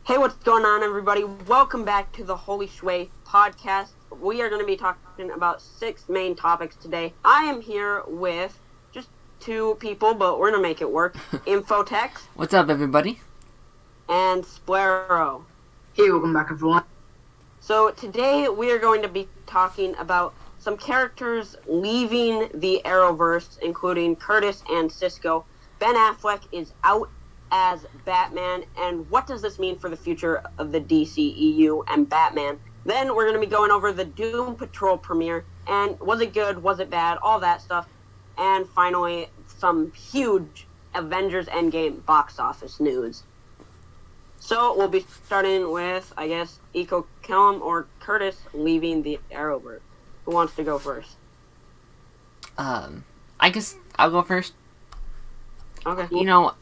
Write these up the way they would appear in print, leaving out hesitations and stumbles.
Hey, what's going on, everybody? Welcome back to the Holy Schway podcast. We are going to be talking about 6 main topics today. I am here with just 2 people, but we're going to make it work. Infotex. What's up, everybody? And Splero. Hey, welcome back, everyone. So today we are going to be talking about some characters leaving the Arrowverse, including Curtis and Cisco. Ben Affleck is out as Batman, and what does this mean for the future of the DCEU and Batman? Then we're going to be going over the Doom Patrol premiere, and was it good, was it bad, all that stuff. And finally, some huge Avengers Endgame box office news. So we'll be starting with, I guess, Eco Kellum or Curtis leaving the Arrowverse. Who wants to go first? I guess I'll go first. Okay. You know,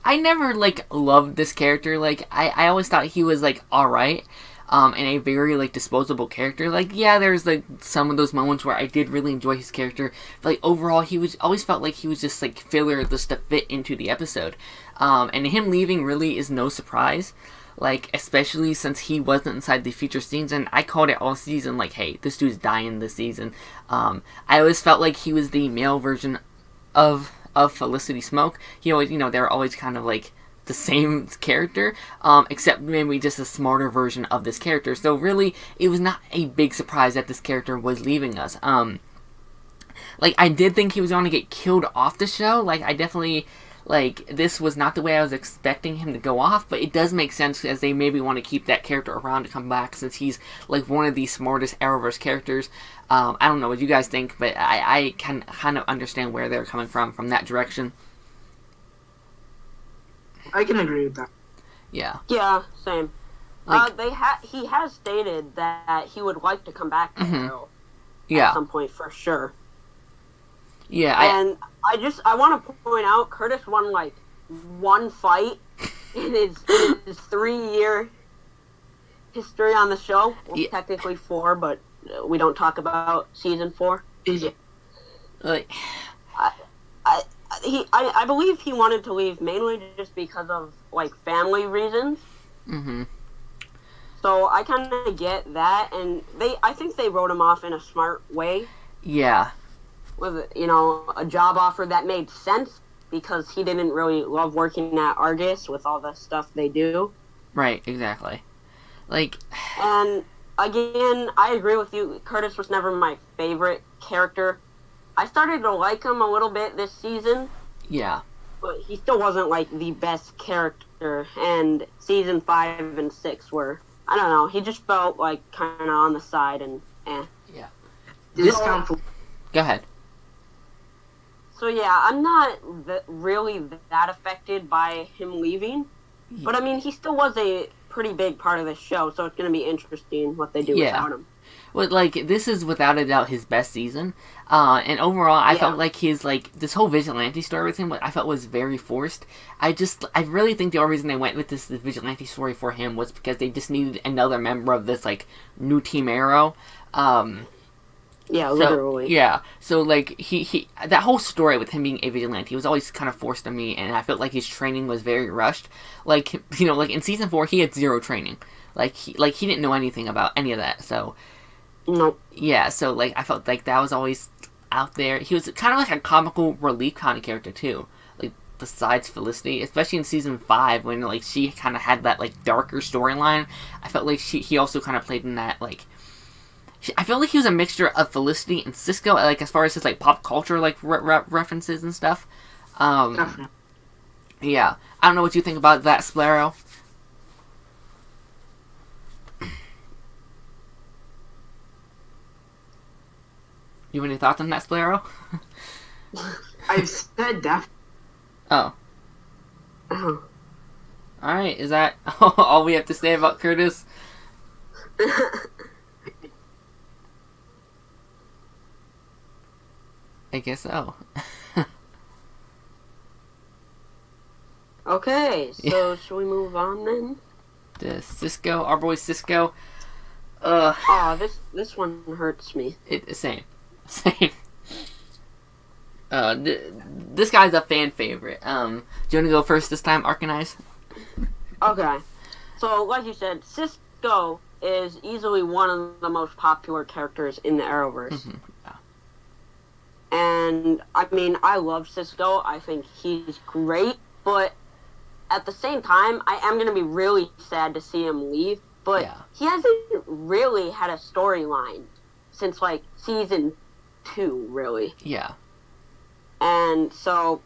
I never, loved this character. I always thought he was, alright, and a very, disposable character. Yeah, there's, some of those moments where I did really enjoy his character, but, overall, always felt like he was just, filler just to fit into the episode. And him leaving really is no surprise, especially since he wasn't inside the future scenes, and I called it all season, hey, this dude's dying this season. I always felt like he was the male version of Felicity Smoke. He always, they're always kind of the same character, except maybe just a smarter version of this character. So really, it was not a big surprise that this character was leaving us. I did think he was going to get killed off the show. I definitely, this was not the way I was expecting him to go off, but it does make sense as they maybe want to keep that character around to come back, since he's, one of the smartest Arrowverse characters. I don't know what you guys think, but I can kind of understand where they're coming from that direction. I can agree with that. Yeah. Yeah, same. He has stated that he would like to come back to Arrow at some point for sure. Yeah, and I want to point out Curtis won one fight in his 3-year history on the show. Well, technically 4, but we don't talk about season 4. Yeah. I believe he wanted to leave mainly just because of family reasons. Mm-hmm. So I kind of get that, and I think they wrote him off in a smart way. Yeah. With a job offer that made sense because he didn't really love working at Argus with all the stuff they do. Right, exactly. And again, I agree with you. Curtis was never my favorite character. I started to like him a little bit this season. Yeah. But he still wasn't the best character. And season 5 and 6 were, I don't know, he just felt kind of on the side and Yeah. Go ahead. So yeah, I'm not really that affected by him leaving, but I mean, he still was a pretty big part of the show, so it's going to be interesting what they do without him. Well, this is without a doubt his best season, and overall, I felt like his, this whole vigilante story with him, I felt was very forced. I really think the only reason they went with this vigilante story for him was because they just needed another member of this, new Team Arrow. Yeah, literally. So he that whole story with him being a vigilante was always kind of forced on me, and I felt like his training was very rushed. In season 4, he had 0 training. He didn't know anything about any of that. So, nope. Yeah. So I felt that was always out there. He was kind of a comical relief kind of character too. Besides Felicity, especially in season 5 when she kind of had that darker storyline. I felt like he also kind of played in that I feel like he was a mixture of Felicity and Cisco, as far as his, pop culture, references and stuff. Yeah. I don't know what you think about that, Splero. You have any thoughts on that, Splero? I've said that. Oh. Alright, is that all we have to say about Curtis? I guess so. Okay, so should we move on then? To Cisco, our boy Cisco. This one hurts me. Same. This guy's a fan favorite. Do you want to go first this time, Arcanized? Okay. So, like you said, Cisco is easily one of the most popular characters in the Arrowverse. Mm-hmm. Yeah. And, I mean, I love Cisco. I think he's great. But at the same time, I am going to be really sad to see him leave. But Yeah. he hasn't really had a storyline since, like, season 2, really. Yeah. And so,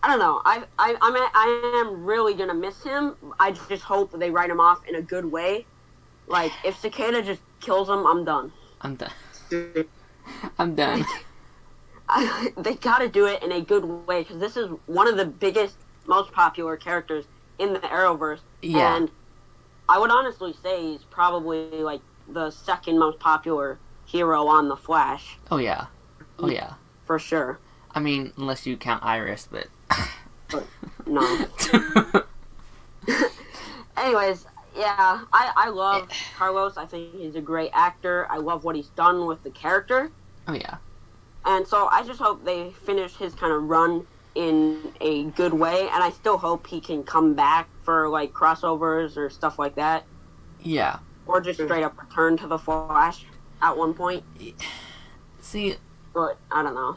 I don't know. I am really going to miss him. I just hope they write him off in a good way. Like, if Cicada just kills him, I'm done. I'm done. I'm done. They gotta do it in a good way, because this is one of the biggest, most popular characters in the Arrowverse. Yeah. And I would honestly say he's probably, like, the second most popular hero on The Flash. Oh, yeah. Oh, yeah. For sure. I mean, unless you count Iris, but... But, no. Anyways, yeah, I love Carlos. I think he's a great actor. I love what he's done with the character. Oh, yeah. And so I just hope they finish his kind of run in a good way, and I still hope he can come back for, like, crossovers or stuff like that. Yeah. Or just straight up return to the Flash at one point. See... But, I don't know.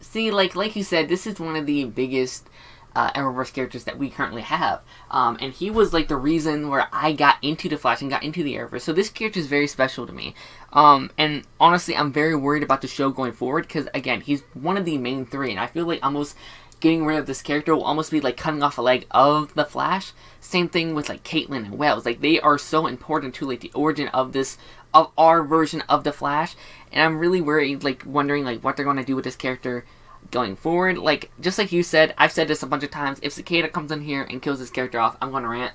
See, like you said, this is one of the biggest Arrowverse characters that we currently have. And he was, like, the reason where I got into the Flash and got into the Arrowverse. So this character is very special to me. And honestly, I'm very worried about the show going forward, because, again, he's one of the main three, and I feel like almost getting rid of this character will almost be like cutting off a leg of the Flash. Same thing with, like, Caitlin and Wells. Like, they are so important to, like, the origin of our version of the Flash, and I'm really worried, like, wondering, like, what they're going to do with this character going forward. Like, just like you said, I've said this a bunch of times, if Cicada comes in here and kills this character off, I'm going to rant.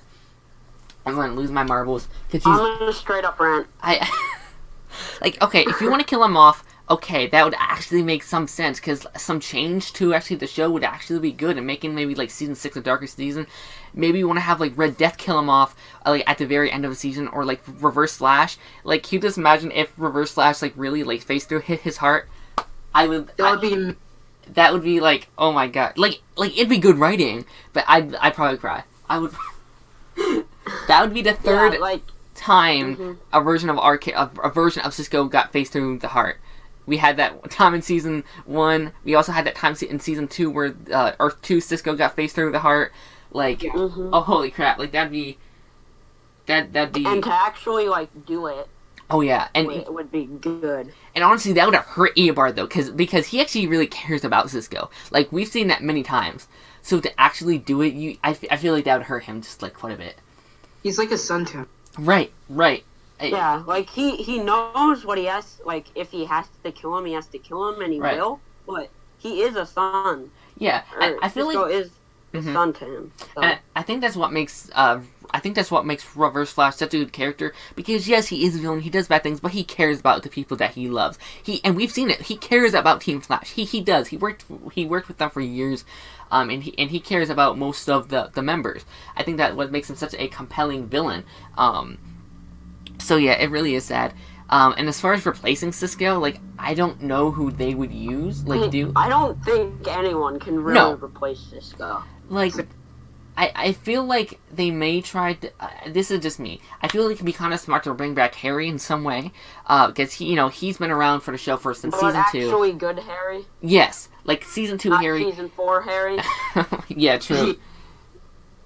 I'm going to lose my marbles. I'm going to straight up rant. Like, okay, if you want to kill him off, okay, that would actually make some sense, because some change to actually the show would actually be good, and making maybe, like, Season 6 a darker season. Maybe you want to have, like, Red Death kill him off, like, at the very end of the season, or, like, Reverse Flash. Like, can you just imagine if Reverse Flash, like, really, like, faced through his heart? That would be, like, oh my god. Like, it'd be good writing, but I'd probably cry. I would... That would be the third time a version of Cisco got faced through the heart. We had that time in season 1. We also had that time in season 2 where Earth 2 Cisco got faced through the heart. Like, oh holy crap! Like that'd be. And to actually, like, do it. Oh yeah, and it would be good. And honestly, that would have hurt Eobard though, because he actually really cares about Cisco. Like, we've seen that many times. So to actually do it, I feel like that would hurt him just, like, quite a bit. He's like a son to him. Right. Yeah, like, he knows what he has, like, if he has to kill him, he has to kill him, and he will, but he is a son. Yeah, I feel Cisco like... is a son to him. So. And I think that's what makes... Reverse Flash such a good character, because yes, he is a villain, he does bad things, but he cares about the people that he loves. And we've seen it. He cares about Team Flash. He does. He worked with them for years, and he cares about most of the members. I think that what makes him such a compelling villain. So yeah, it really is sad. And as far as replacing Cisco, like, I don't know who they would use. Like, I don't think anyone can really replace Cisco. Like, I feel like they may try to... this is just me. I feel like it'd be kind of smart to bring back Harry in some way. Because, he's been around for the show since season 2. Actually good Harry? Yes. Like, season 2 Not Harry... season 4 Harry? Yeah, true.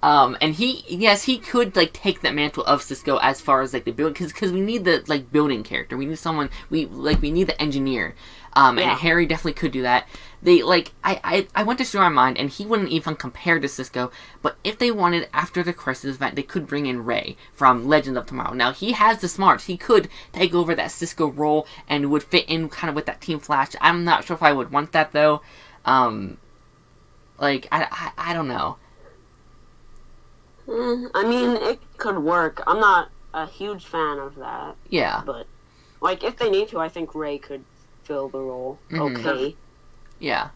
And he could, like, take that mantle of Cisco as far as, like, the build... Because we need the, like, building character. We need someone... We need the engineer. And Harry definitely could do that. They, like, I went to show my mind, and he wouldn't even compare to Cisco, but if they wanted, after the Crisis event, they could bring in Ray from Legend of Tomorrow. Now, he has the smarts. He could take over that Cisco role, and would fit in kind of with that Team Flash. I'm not sure if I would want that, though. Like, I don't know. I mean, it could work. I'm not a huge fan of that. Yeah. But, like, if they need to, I think Ray could fill the role. Okay. Yeah.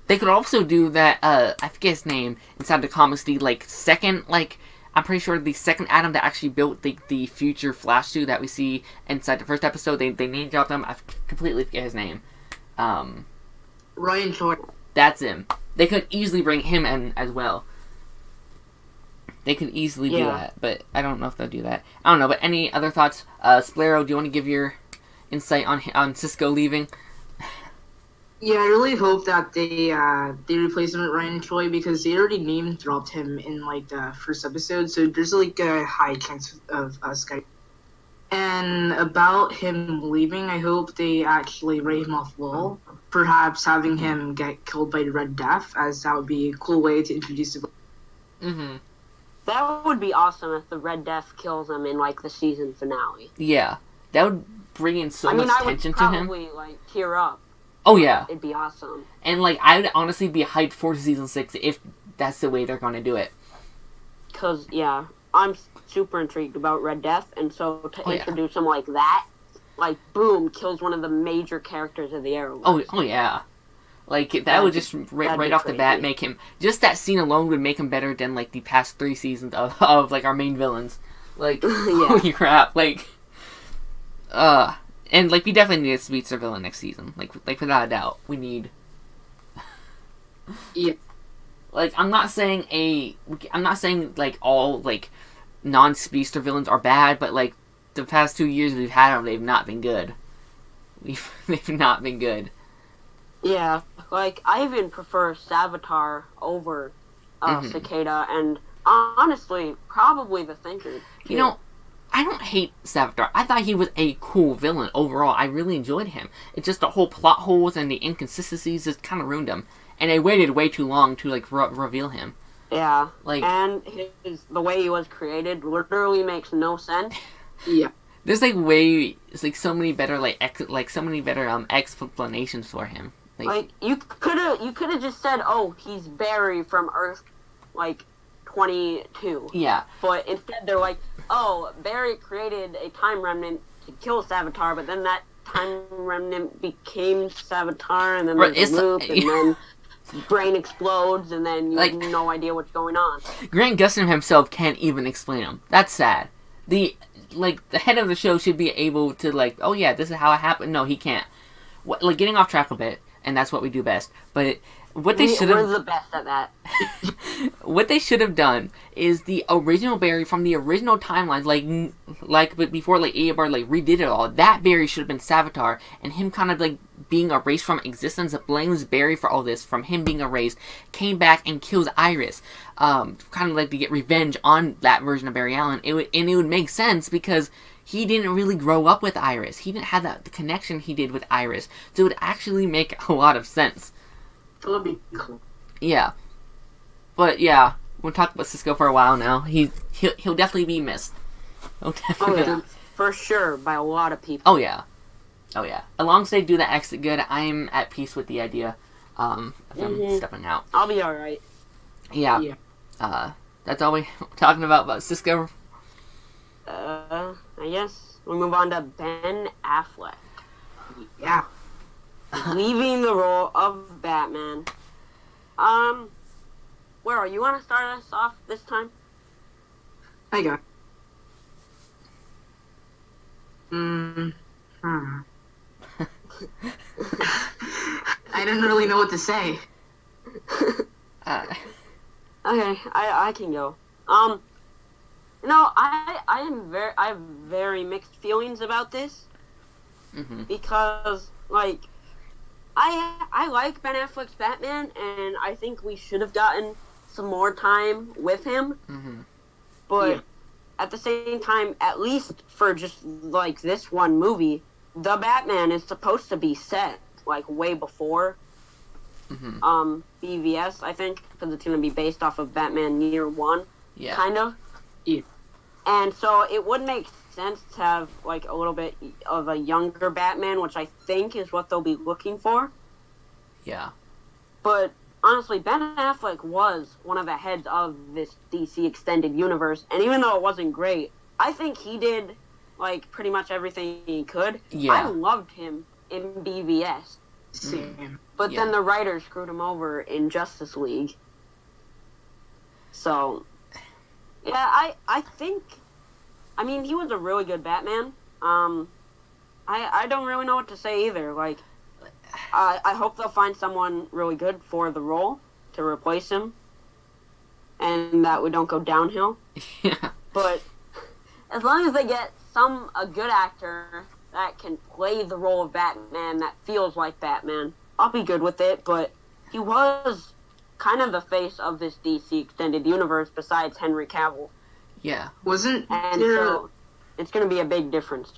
They could also do that, I forget his name, inside the comics, the, like, second, like, I'm pretty sure the second Atom that actually built the future Flash suit that we see inside the first episode, they name dropped him, I completely forget his name. Ryan Short. That's him. They could easily bring him in as well. They could easily do Yeah. that, but I don't know if they'll do that. I don't know, but any other thoughts? Splero, do you want to give your insight on Cisco leaving? Yeah, I really hope that they replace him with Ryan Choi because they already name dropped him in like the first episode, so there's like a high chance of us getting. And about him leaving, I hope they actually write him off well. Perhaps having him get killed by the Red Death, as that would be a cool way to introduce the. Mm-hmm. That would be awesome if the Red Death kills him in like the season finale. Yeah, that would bring in so much tension to him. I would probably like tear up. Oh yeah, It'd be awesome. and like I would honestly be hyped for season 6 if that's the way they're going to do it. Cause yeah, I'm super intrigued about Red Death, and so to introduce him like that, like boom, kills one of the major characters of the Arrowverse. Oh yeah, like that would just right off the bat make him. Just that scene alone would make him better than like the past 3 seasons of like our main villains. Like holy crap, like and like we definitely need a speedster villain next season. Like without a doubt, we need. Yeah. Like I'm not saying like all like non-speedster villains are bad, but like the past 2 years we've had them, they've not been good. They've not been good. Yeah, like I even prefer Savitar over Cicada, and honestly, probably the Thinker. Too. You know, I don't hate Savitar. I thought he was a cool villain overall. I really enjoyed him. It's just the whole plot holes and the inconsistencies just kind of ruined him. And they waited way too long to like reveal him. Yeah, like and the way he was created literally makes no sense. Yeah, there's like so many better explanations for him. Like you could have just said, oh, he's Barry from Earth, like 22. Yeah. But instead they're like, oh, Barry created a time remnant to kill Savitar, but then that time remnant became Savitar, and then there's a loop, and then brain explodes, and then you have no idea what's going on. Grant Gustin himself can't even explain him. That's sad. The head of the show should be able to oh yeah, this is how it happened. No, he can't. Getting off track a bit, and that's what we do best. But what they should have... We're the best at that. What they should have done is the original Barry from the original timelines, but before Eobard redid it all. That Barry should have been Savitar, and him kind of being erased from existence, blames Barry for all this, from him being erased, came back and kills Iris, kind of to get revenge on that version of Barry Allen. It would make sense because he didn't really grow up with Iris. He didn't have the connection he did with Iris, so it would actually make a lot of sense. That would be cool. Yeah. But yeah, we'll talk about Cisco for a while now. He'll definitely be missed. For sure, by a lot of people. Oh yeah. As long as they do the exit good, I'm at peace with the idea of him stepping out. I'll be alright. Yeah. That's all we're talking about Cisco. I guess we move on to Ben Affleck. Yeah. Leaving the role of Batman. Where are you? Want to start us off this time? I got. I didn't really know what to say. Okay, I can go. I have very mixed feelings about this. Because I like Ben Affleck's Batman, and I think we should have gotten some more time with him. But at the same time, at least for just this one movie, the Batman is supposed to be set way before BVS, I think, because it's going to be based off of Batman Year One, kind of. Yeah. And so it would make sense to have a little bit of a younger Batman, which I think is what they'll be looking for. Yeah. But honestly, Ben Affleck was one of the heads of this DC extended universe, and even though it wasn't great, I think he did pretty much everything he could. Yeah. I loved him in BVS. Same. But then the writers screwed him over in Justice League. So yeah, I think, he was a really good Batman. I don't really know what to say either. I hope they'll find someone really good for the role to replace him. and that we don't go downhill. Yeah. But as long as they get a good actor that can play the role of Batman that feels like Batman, I'll be good with it. But he was kind of the face of this DC extended universe besides Henry Cavill. Yeah. And so it's going to be a big difference.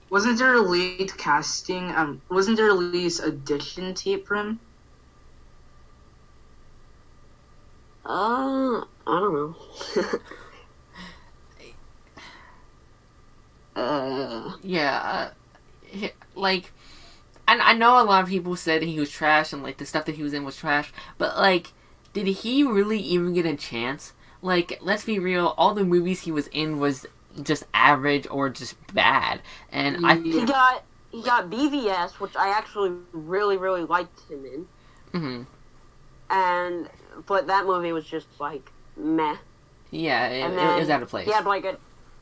Wasn't there a late casting? Wasn't there a release audition tape for him? I don't know. Yeah. Like, and I know a lot of people said he was trash and like the stuff that he was in was trash, but like, did he really even get a chance? Like, let's be real, all the movies he was in was just average or just bad, and he got BVS, which I actually really liked him in. Mm-hmm. But that movie was just like meh. Yeah, it was out of place. He had like a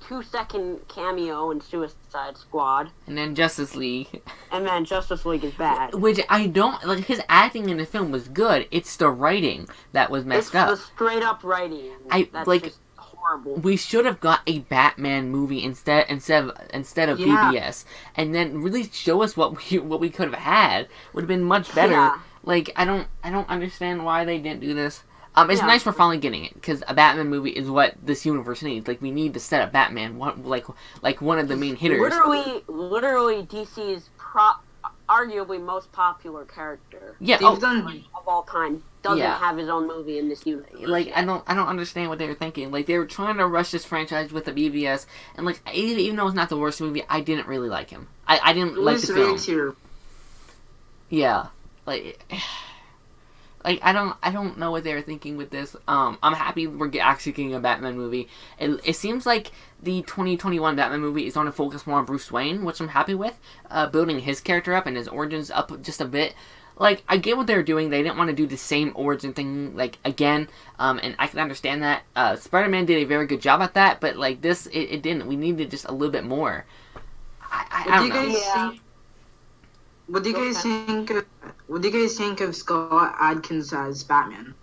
2-second cameo in Suicide Squad, and then Justice League, and then Justice League is bad. Which I don't like. His acting in the film was good. It's the writing that was messed up. It's the straight up writing. That's like. Just horrible. We should have got a Batman movie instead of BBS, and then really show us what we could have had. Would have been much better. Yeah. Like, I don't understand why they didn't do this. It's nice we're finally getting it, because a Batman movie is what this universe needs. Like, we need to set up Batman, like one of the main hitters. Literally DC's arguably most popular character. Yeah, of all time doesn't have his own movie in this universe. Like, I don't understand what they were thinking. Like, they were trying to rush this franchise with the BBS, and like, even though it's not the worst movie, I didn't really like him. I didn't like the film. Yeah, like I don't know what they were thinking with this. I'm happy we're actually getting a Batman movie. It seems like the 2021 Batman movie is going to focus more on Bruce Wayne, which I'm happy with. Building his character up and his origins up just a bit. Like, I get what they were doing. They didn't want to do the same origin thing, like, again. And I can understand that. Spider-Man did a very good job at that, but, like, this, it didn't. We needed just a little bit more. I don't know. What do you guys think? What do you guys think of Scott Adkins as Batman?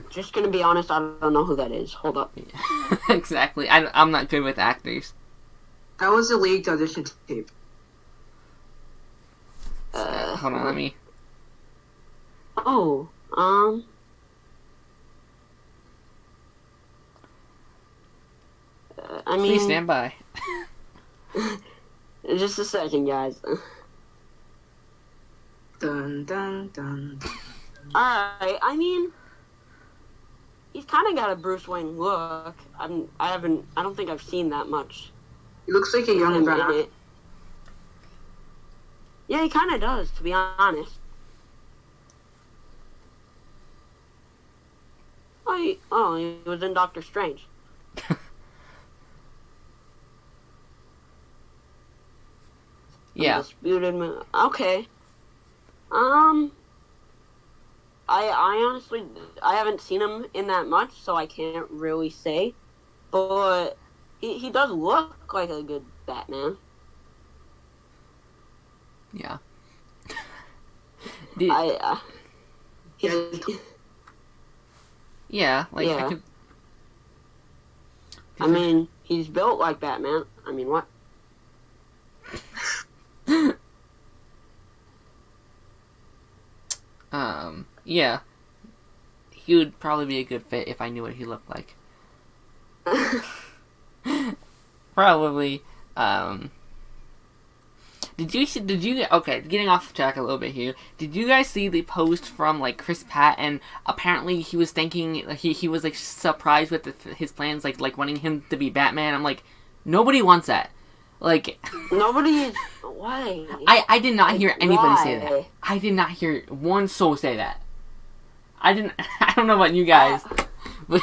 Just gonna be honest, I don't know who that is. Hold up. Exactly. I'm not good with actors. That was a leaked audition tape. Hold on, let me. Oh, I mean, please stand by. Just a second, guys. Dun dun dun. Alright, I mean, he's kind of got a Bruce Wayne look. I don't think I've seen that much. He looks like a young Batman. Yeah, he kind of does, to be honest. He was in Doctor Strange. Yeah. Disputed. Okay. I honestly, I haven't seen him in that much, so I can't really say. But he does look like a good Batman. Yeah. Yeah, like, yeah. I could... I mean, he's built like Batman. I mean, what? Yeah. He would probably be a good fit if I knew what he looked like. Probably. Did you, okay, getting off track a little bit here, did you guys see the post from, like, Chris Pratt, and apparently he was thinking, he was, like, surprised with his plans, like wanting him to be Batman? I'm like, nobody wants that. Like... Nobody... Why? I did not hear anybody say that. Why? I did not hear one soul say that. I don't know about you guys, but...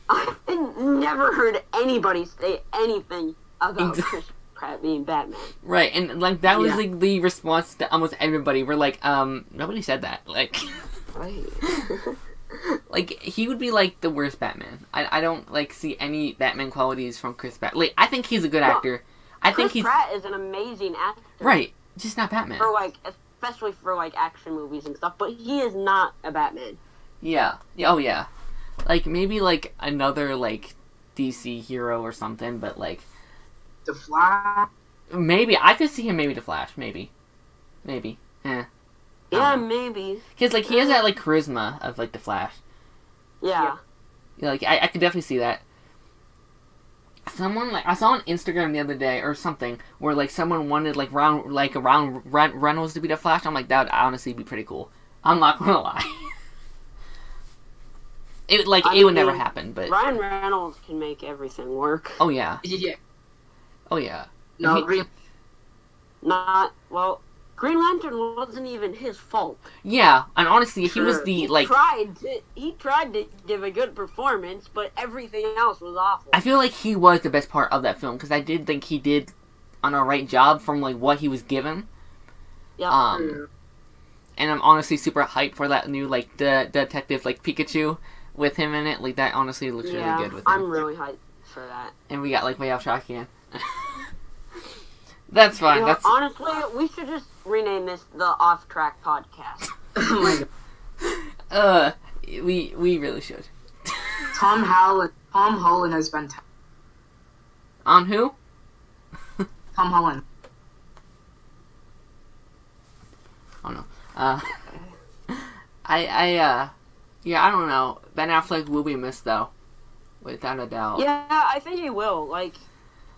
I've never heard anybody say anything about Chris Pratt being Batman. Right, and like that was like the response to almost everybody. We're like, nobody said that. Like, right. Like he would be like the worst Batman. I don't like see any Batman qualities from Chris Pratt. Like, I think he's a good actor. I think Chris Pratt is an amazing actor. Right, just not Batman. For like, especially for like action movies and stuff. But he is not a Batman. Yeah. Oh yeah. Like maybe like another like DC hero or something, but like The Flash. maybe I could see him maybe the Flash, maybe. Yeah, maybe. Because like he has that like charisma of like the Flash. Yeah. Yeah, like I could definitely see that. Someone like I saw on Instagram the other day or something where like someone wanted like Ryan Reynolds to be the Flash. I'm like, that would honestly be pretty cool. I'm not gonna lie. It would never happen, but Ryan Reynolds can make everything work. oh yeah, Yeah. oh yeah. No, Green. Not well. Green Lantern wasn't even his fault. Yeah, and honestly, he was Sure. the He tried to give a good performance, but everything else was awful. I feel like he was the best part of that film because I did think he did an alright job from like what he was given. Yeah. And I'm honestly super hyped for that new like the detective like Pikachu with him in it. Like that honestly looks really good with him. I'm really hyped for that. And we got like way off track again. That's fine. You know, That's honestly, we should just rename this the Off Track Podcast. Oh my god. we really should. Tom Holland has been. On who? Tom Holland. Oh no. Yeah, I don't know. Ben Affleck will be missed though, without a doubt. Yeah, I think he will. Like,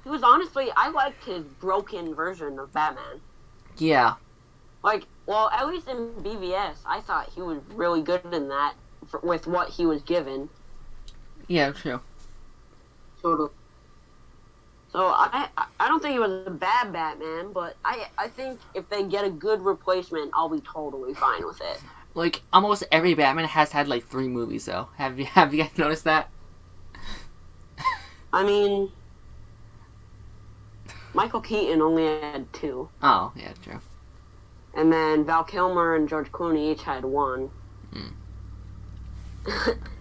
he was honestly, I liked his broken version of Batman. Yeah. Like, well, at least in BVS, I thought he was really good in that with what he was given. Yeah, true. Totally. So I don't think he was a bad Batman, but I think if they get a good replacement, I'll be totally fine with it. Like almost every Batman has had like 3 movies though. Have you guys noticed that? I mean, Michael Keaton only had 2. Oh, yeah, true. And then Val Kilmer and George Clooney each had 1.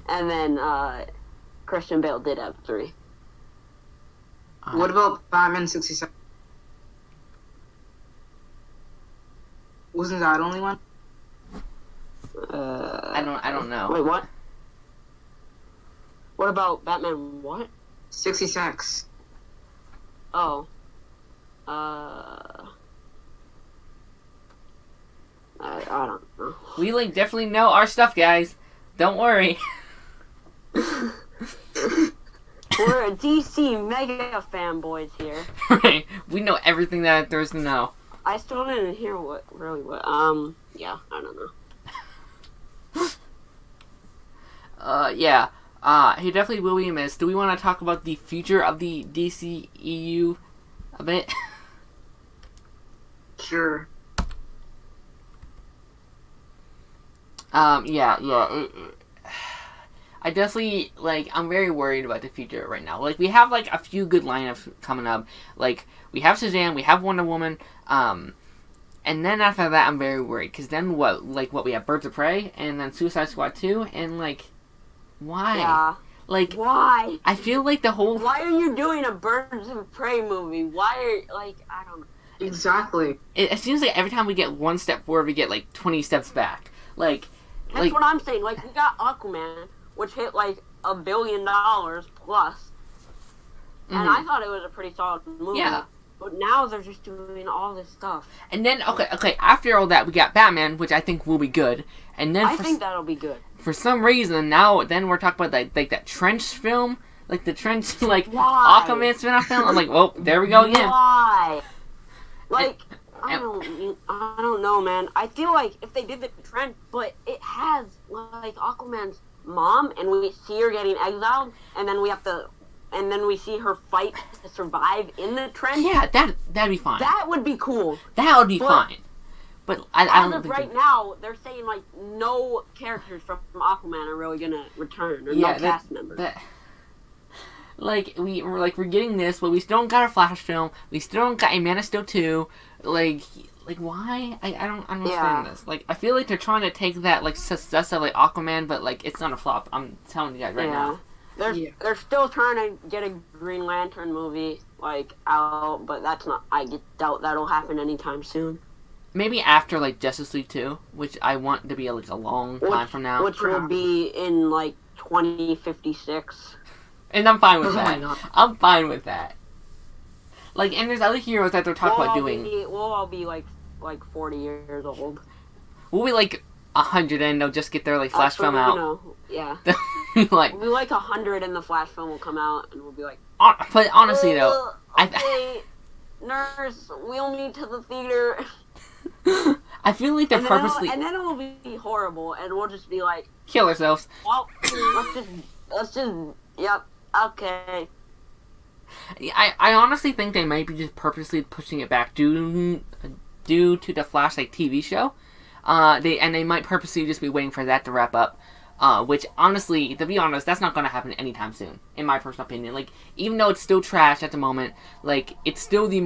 And then Christian Bale did have 3. What about Batman 67? Wasn't that only one? I don't know. Wait, what? What about Batman what? 66. Oh. I don't know. We like definitely know our stuff, guys. Don't worry. We're a DC mega fanboys here. Right. We know everything that there's to know. I still didn't hear what. Yeah, I don't know. Yeah. He definitely will be missed. Do we want to talk about the future of the DCEU a bit? Sure. Yeah. I definitely, like, I'm very worried about the future right now. Like, we have, like, a few good lineups coming up. Like, we have Shazam, we have Wonder Woman, and then after that, I'm very worried. Because then what, we have Birds of Prey, and then Suicide Squad 2, and, like, why? Yeah. Like, Why? I feel like the whole... Why are you doing a Birds of Prey movie? Why are, like, I don't know. Exactly. It seems like every time we get one step forward, we get, like, 20 steps back. Like... That's what I'm saying. Like, we got Aquaman, which hit, like, $1 billion plus. And I thought it was a pretty solid movie. Yeah. But now they're just doing all this stuff. And then, okay, after all that, we got Batman, which I think will be good. And then I think that'll be good. For some reason, then we're talking about that Trench film. Like, the Trench, like, Why? Aquaman spin-off film. I'm like, well, there we go again. Why? Like, I don't know, man. I feel like if they did the Trench, but it has, like, Aquaman's mom, and we see her getting exiled, and then we see her fight to survive in the Trench. Yeah, that'd be fine. That would be cool. That would be fine. But I don't as of think right now, they're saying, like, no characters from Aquaman are really gonna return, or no cast members. We're getting this, but we still don't got a Flash film. We still don't got a Man of Steel 2. Like why? I don't understand this. Like, I feel like they're trying to take that, like, success of, like, Aquaman, but, like, it's not a flop. I'm telling you guys right now. They're still trying to get a Green Lantern movie, like, out, but that's not, I doubt that'll happen anytime soon. maybe after like Justice League 2, which I want to be like a long time from now. Which will be in like 2056. And I'm fine with Oh my that. God. I'm fine with that. Like, and there's other heroes that they're talking about doing. We'll all be like 40 years old. We'll be like 100 and they'll just get their like Flash film out. Yeah. Like, We'll be like 100 and the Flash film will come out and we'll be like, but honestly though, okay, nurse, we'll meet to the theater. I feel like they're purposely and then it will be horrible and we'll just be like, kill ourselves. well, let's just, yep, okay. I honestly think they might be just purposely pushing it back due to the Flash like TV show. They might purposely just be waiting for that to wrap up. Which honestly, to be honest, that's not going to happen anytime soon, in my personal opinion. Like, even though it's still trash at the moment, like it's still the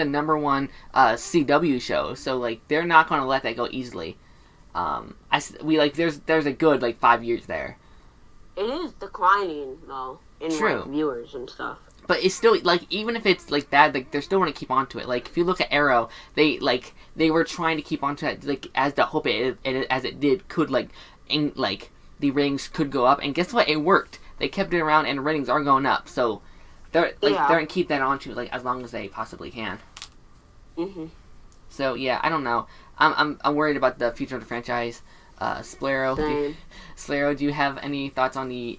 number one CW show. So like, they're not going to let that go easily. There's a good like 5 years there. It is declining though in True. like, viewers and stuff. But it's still, like, even if it's, like, bad, like, they're still going to keep on to it. Like, if you look at Arrow, they were trying to keep on to it, like, as the hope as it did could, like, the ratings could go up. And guess what? It worked. They kept it around, and the ratings are going up. So, they're going to keep that on to, like, as long as they possibly can. Mm-hmm. So, yeah, I don't know. I'm worried about the future of the franchise. Splaro, do you have any thoughts on the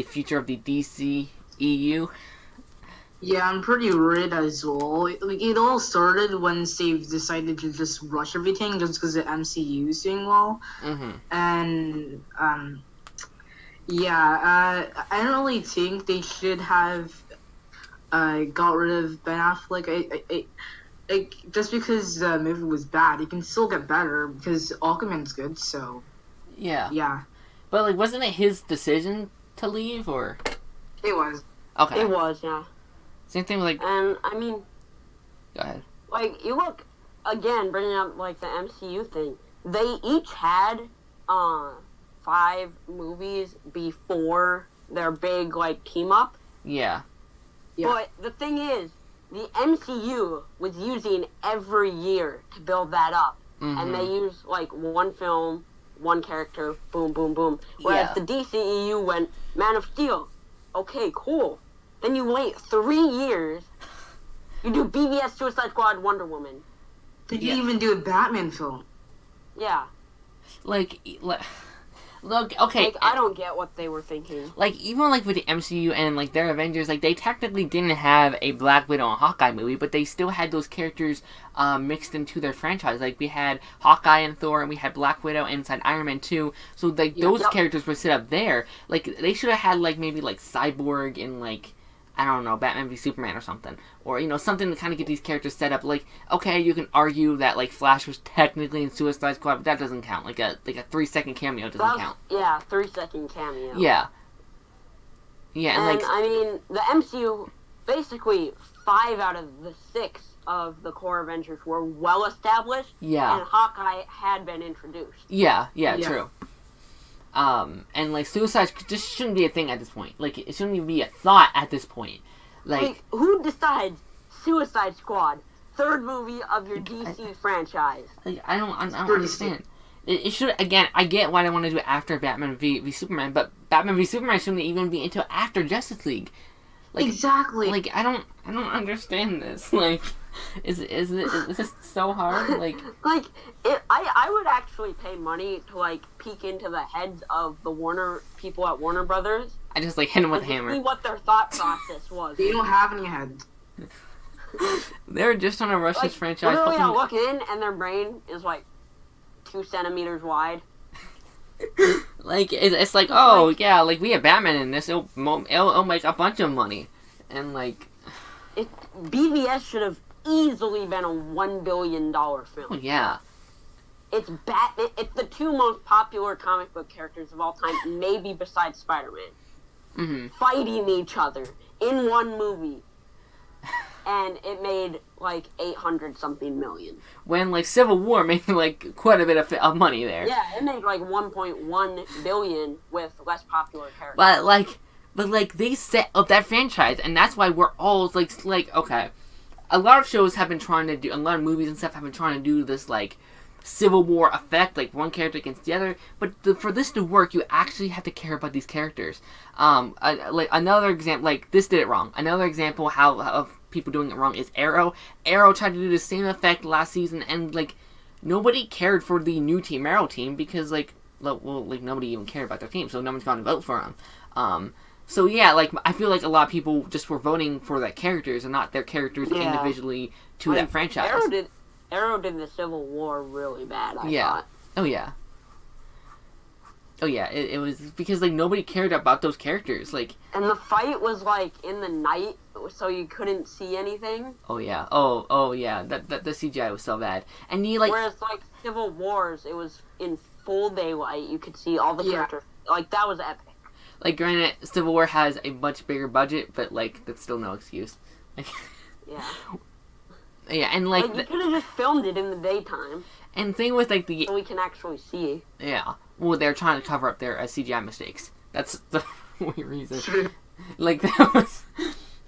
future of the DC EU? Yeah, I'm pretty worried as well. Like, it all started when they decided to just rush everything just because the MCU is doing well. Mm-hmm. And, I don't really think they should have got rid of Ben Affleck. Just because the movie was bad, it can still get better because Aquaman's good, so... Yeah. Yeah. But, like, wasn't it his decision to leave, or...? It was. Okay. It was, yeah. Same thing with, like... And, I mean... Go ahead. Like, you look, again, bringing up, like, the MCU thing. They each had, 5 movies before their big, like, team-up. Yeah. But the thing is, the MCU was using every year to build that up. Mm-hmm. And they use, like, one film, one character, boom, boom, boom. Whereas the DCEU went, Man of Steel. Okay, cool. Then you wait 3 years. You do BVS, Suicide Squad, Wonder Woman. Did you even do a Batman film? Yeah. Like, look, okay. Like, I don't get what they were thinking. Like, even, like, with the MCU and, like, their Avengers, like, they technically didn't have a Black Widow and Hawkeye movie, but they still had those characters mixed into their franchise. Like, we had Hawkeye and Thor, and we had Black Widow inside Iron Man 2, so, like, those characters were set up there. Like, they should have had, like, maybe, like, Cyborg and, like, I don't know, Batman v Superman or something. Or, you know, something to kind of get these characters set up. Like, okay, you can argue that, like, Flash was technically in Suicide Squad, but that doesn't count. Like a 3-second cameo doesn't count. Yeah, 3-second cameo. Yeah. Yeah, and, like... I mean, the MCU, basically, 5 out of the 6 of the core Avengers were well-established. Yeah. And Hawkeye had been introduced. Yeah, true. And, like, suicide just shouldn't be a thing at this point. Like, it shouldn't even be a thought at this point. Like, who decides Suicide Squad, 3rd movie of your DC franchise? Like, I don't understand. It should, again, I get why they want to do it after Batman v Superman, but Batman v Superman shouldn't even be until after Justice League. Like, exactly. Like, I don't understand this. Like, is this so hard? Like, I would actually pay money to, like, peek into the heads of the people at Warner Brothers. I just, like, hit them with a hammer. See what their thought process was. They don't have any heads. They're just on a rush this franchise. Literally, I look in and their brain is, like, 2 centimeters wide. Like, it's like, oh, yeah, like, we have Batman in this, it'll make a bunch of money. And, like... BVS should have easily been a $1 billion film. Oh, yeah. It's Batman. It's the 2 most popular comic book characters of all time, maybe besides Spider-Man. Mm-hmm. Fighting each other in one movie. And it made, like, 800-something million. When, like, Civil War made, like, quite a bit of money there. Yeah, it made, like, 1.1 billion with less popular characters. But, like, they set up that franchise, and that's why we're all, like, okay. a lot of shows have been trying to do, a lot of movies and stuff have been trying to do this, like, Civil War effect, like one character against the other, but for this to work, you actually have to care about these characters. Like, another example, like, this did it wrong. Another example of people doing it wrong is Arrow. Arrow tried to do the same effect last season, and, like, nobody cared for the new Team Arrow team, because, like, nobody even cared about their team, so no one's going to vote for them. So yeah, like, I feel like a lot of people just were voting for their characters and not their characters individually to that franchise. Arrow did the Civil War really bad, I thought. Oh yeah. It was because, like, nobody cared about those characters, like. And the fight was, like, in the night, so you couldn't see anything. Oh yeah. Oh yeah. That the CGI was so bad, and you, like. Whereas, like, Civil Wars, it was in full daylight. You could see all the characters. Like, that was epic. Like, granted, Civil War has a much bigger budget, but, like, that's still no excuse. Like, yeah. Yeah, and, like... you could have just filmed it in the daytime. And thing with, like, so we can actually see. Yeah. Well, they're trying to cover up their CGI mistakes. That's the only reason. Like, that was...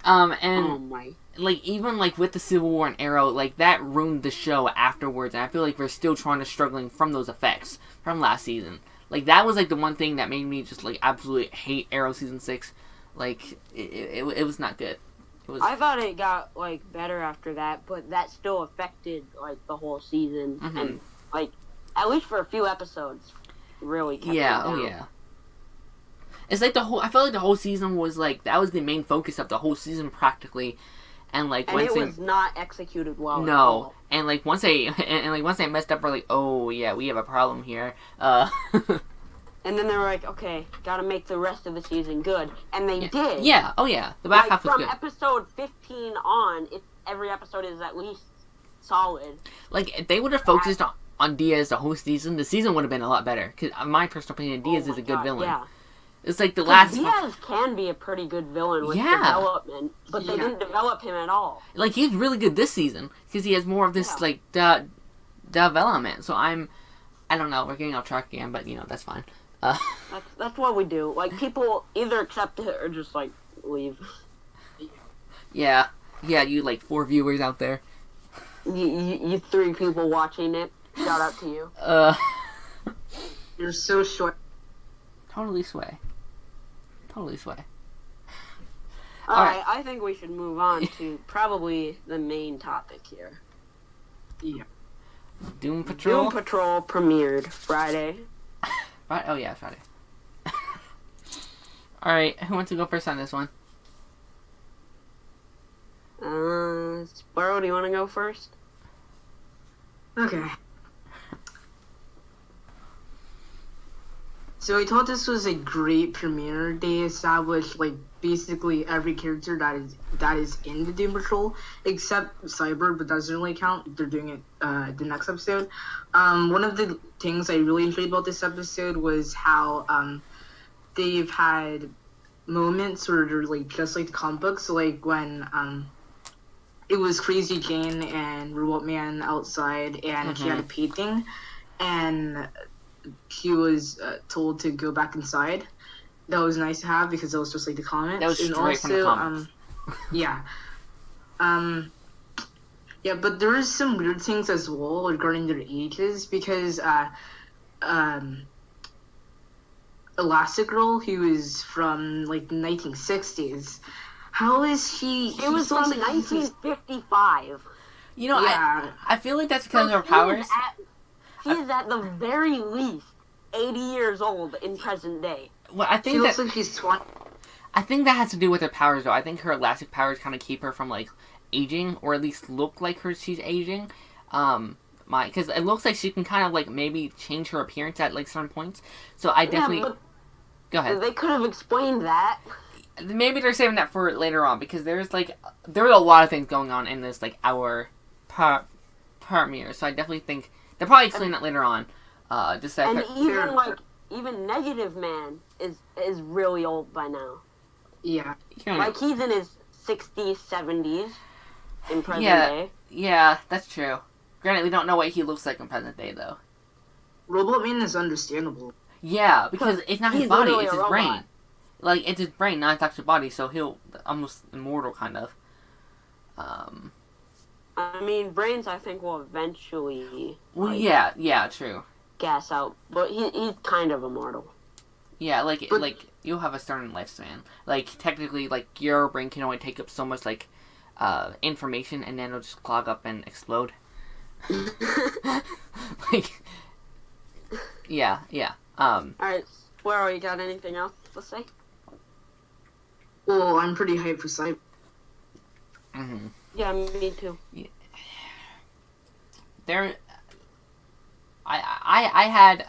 and... Oh, my... Like, even, like, with the Civil War and Arrow, like, that ruined the show afterwards, and I feel like we're still struggling from those effects from last season. Like, that was, like, the one thing that made me just, like, absolutely hate Arrow Season 6. Like, it was not good. I thought it got, like, better after that, but that still affected, like, the whole season. Mm-hmm. And, like, at least for a few episodes, really kept it down. Yeah. It's like I felt like the whole season was, like, that was the main focus of the whole season, practically. And, like, it was not executed well at all. No. And, like, once they messed up, we're like, oh, yeah, we have a problem here. And then they were like, okay, gotta make the rest of the season good. And they did. Yeah, oh yeah. The back half was good. From episode 15 on, every episode is at least solid. Like, if they would have focused on Diaz the whole season, the season would have been a lot better. Because, in my personal opinion, Diaz is a good villain. Yeah. It's like the last... Diaz can be a pretty good villain with development, but they didn't develop him at all. Like, he's really good this season, because he has more of this, like, development. So I don't know, we're getting off track again, but, you know, that's fine. That's what we do. Like, people either accept it or just, like, leave. Yeah, you, like, 4 viewers out there. You 3 people watching it. Shout out to you. You're so short. Totally Schway. Alright, I think we should move on to probably the main topic here. Yeah. Doom Patrol? Doom Patrol premiered Friday. Right? Oh yeah, Friday. Alright, who wants to go first on this one? Sparrow, do you want to go first? Okay. So I thought this was a great premiere. They established, like, basically every character that is in the Doom Patrol, except Cyborg, but that doesn't really count. They're doing it the next episode. One of the things I really enjoyed about this episode was how they've had moments where they're, like, just like the comic books. So, like, when it was Crazy Jane and Robot Man outside, and he had a painting, and he was told to go back inside. That was nice to have because that was just like the comments. That was straight from the comments. Yeah. Yeah, but there is some weird things as well regarding their ages because Elastigirl, who is from like the 1960s, how is she? It was from 1955. You know, yeah. I feel like that's because of her powers. She's at the very least 80 years old in present day. Well, I think she looks like she's 20. I think that has to do with her powers, though. I think her elastic powers kind of keep her from, like, aging, or at least look like she's aging. Because it looks like she can kind of, like, maybe change her appearance at, like, certain points. So I definitely... Go ahead. They could have explained that. Maybe they're saving that for later on, because there are a lot of things going on in this, like, hour premiere. So I definitely think... They'll probably explain that later on. Even Negative Man is really old by now. Yeah. Like, he's in his 60s, 70s in present day. Yeah, that's true. Granted, we don't know what he looks like in present day, though. Robot Man is understandable. Yeah, because it's not his body, it's his brain. Like, it's his brain, not his actual body, so he'll almost immortal, kind of. I mean, Brains, I think, will eventually. Well, like, yeah, true. gas out, but he's kind of immortal. Yeah, But- like you'll have a certain lifespan. Like technically, like your brain can only take up so much information, and then it'll just clog up and explode. Like, yeah. Alright, Squirrel, you got anything else to say? Well, I'm pretty hyped for Cyber. Mm-hmm. Yeah, me too. There, I had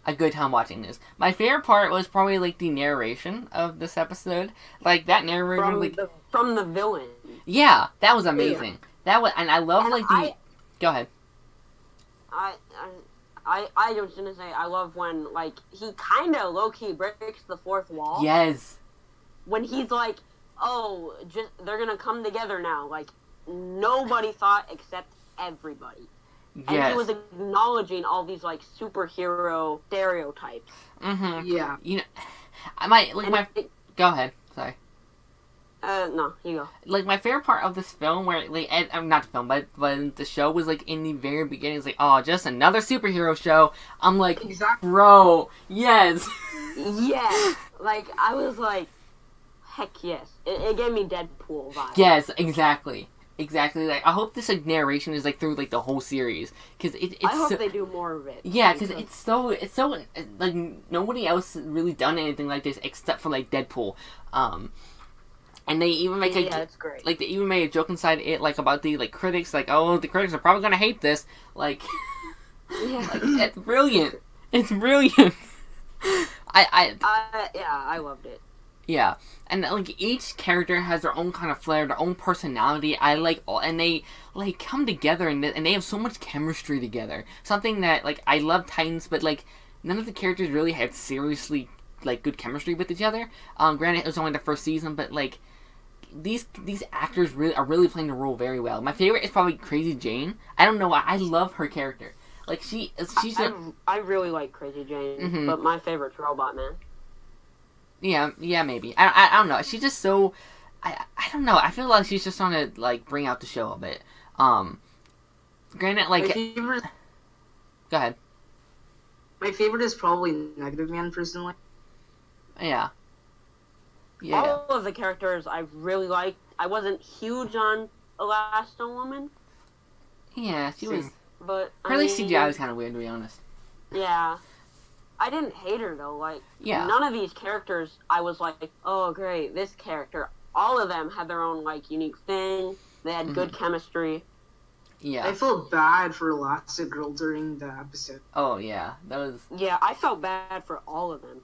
a good time watching this. My favorite part was probably like the narration of this episode. Like that narrator, From the villain. yeah, that was amazing. That was, and I love And like the. Go ahead. I was gonna say I love when like he kind of low key breaks the fourth wall. Yes. When he's like, oh, just they're gonna come together now. Like nobody thought except everybody. And Yes. he was acknowledging all these like superhero stereotypes. Mm-hmm. Yeah. You know, I might like And my. Go ahead. Sorry. no, you go. Like my favorite part of this film, where like not the film, but the show was like in the very beginning. It's like, oh, just another superhero show. I'm like, Exactly. bro, yes. Yeah, like I was like, heck yes. It gave me Deadpool vibes. Yes, exactly. Like I hope this like narration is like through like the whole series, because it's. I hope so, they do more of it. yeah, because it's so like nobody else has really done anything like this except for like Deadpool, and they even make yeah, it's great. like they even made a joke inside it like about the like critics, like, oh, the critics are probably gonna hate this, like, Yeah. like it's brilliant. It's brilliant. I loved it. Yeah, and like each character has their own kind of flair, their own personality. I like, and they like come together, and they have so much chemistry together. Something that like I love Titans, but like none of the characters really had seriously like good chemistry with each other. Granted, it was only the first season, but like these actors are really playing the role very well. My favorite is probably Crazy Jane. I don't know why, I love her character. Like she's I really like Crazy Jane, Mhm. but my favorite's Robot Man. yeah, maybe. I don't know. She's just so. I don't know. I feel like she's just trying to like bring out the show a bit. Granted, like, My favorite, go ahead. my favorite is probably Negative Man, personally. Yeah. Yeah. All of the characters I really liked. I wasn't huge on Elastigirl, Yeah. She was. but Her I like mean, CGI was kind of weird, to be honest. Yeah. I didn't hate her though. Like Yeah. none of these characters I was like, oh great, this character. All of them had their own like unique thing. They had good chemistry. Yeah. I felt bad for Elastigirl during the episode. Oh yeah. That was. Yeah, I felt bad for all of them.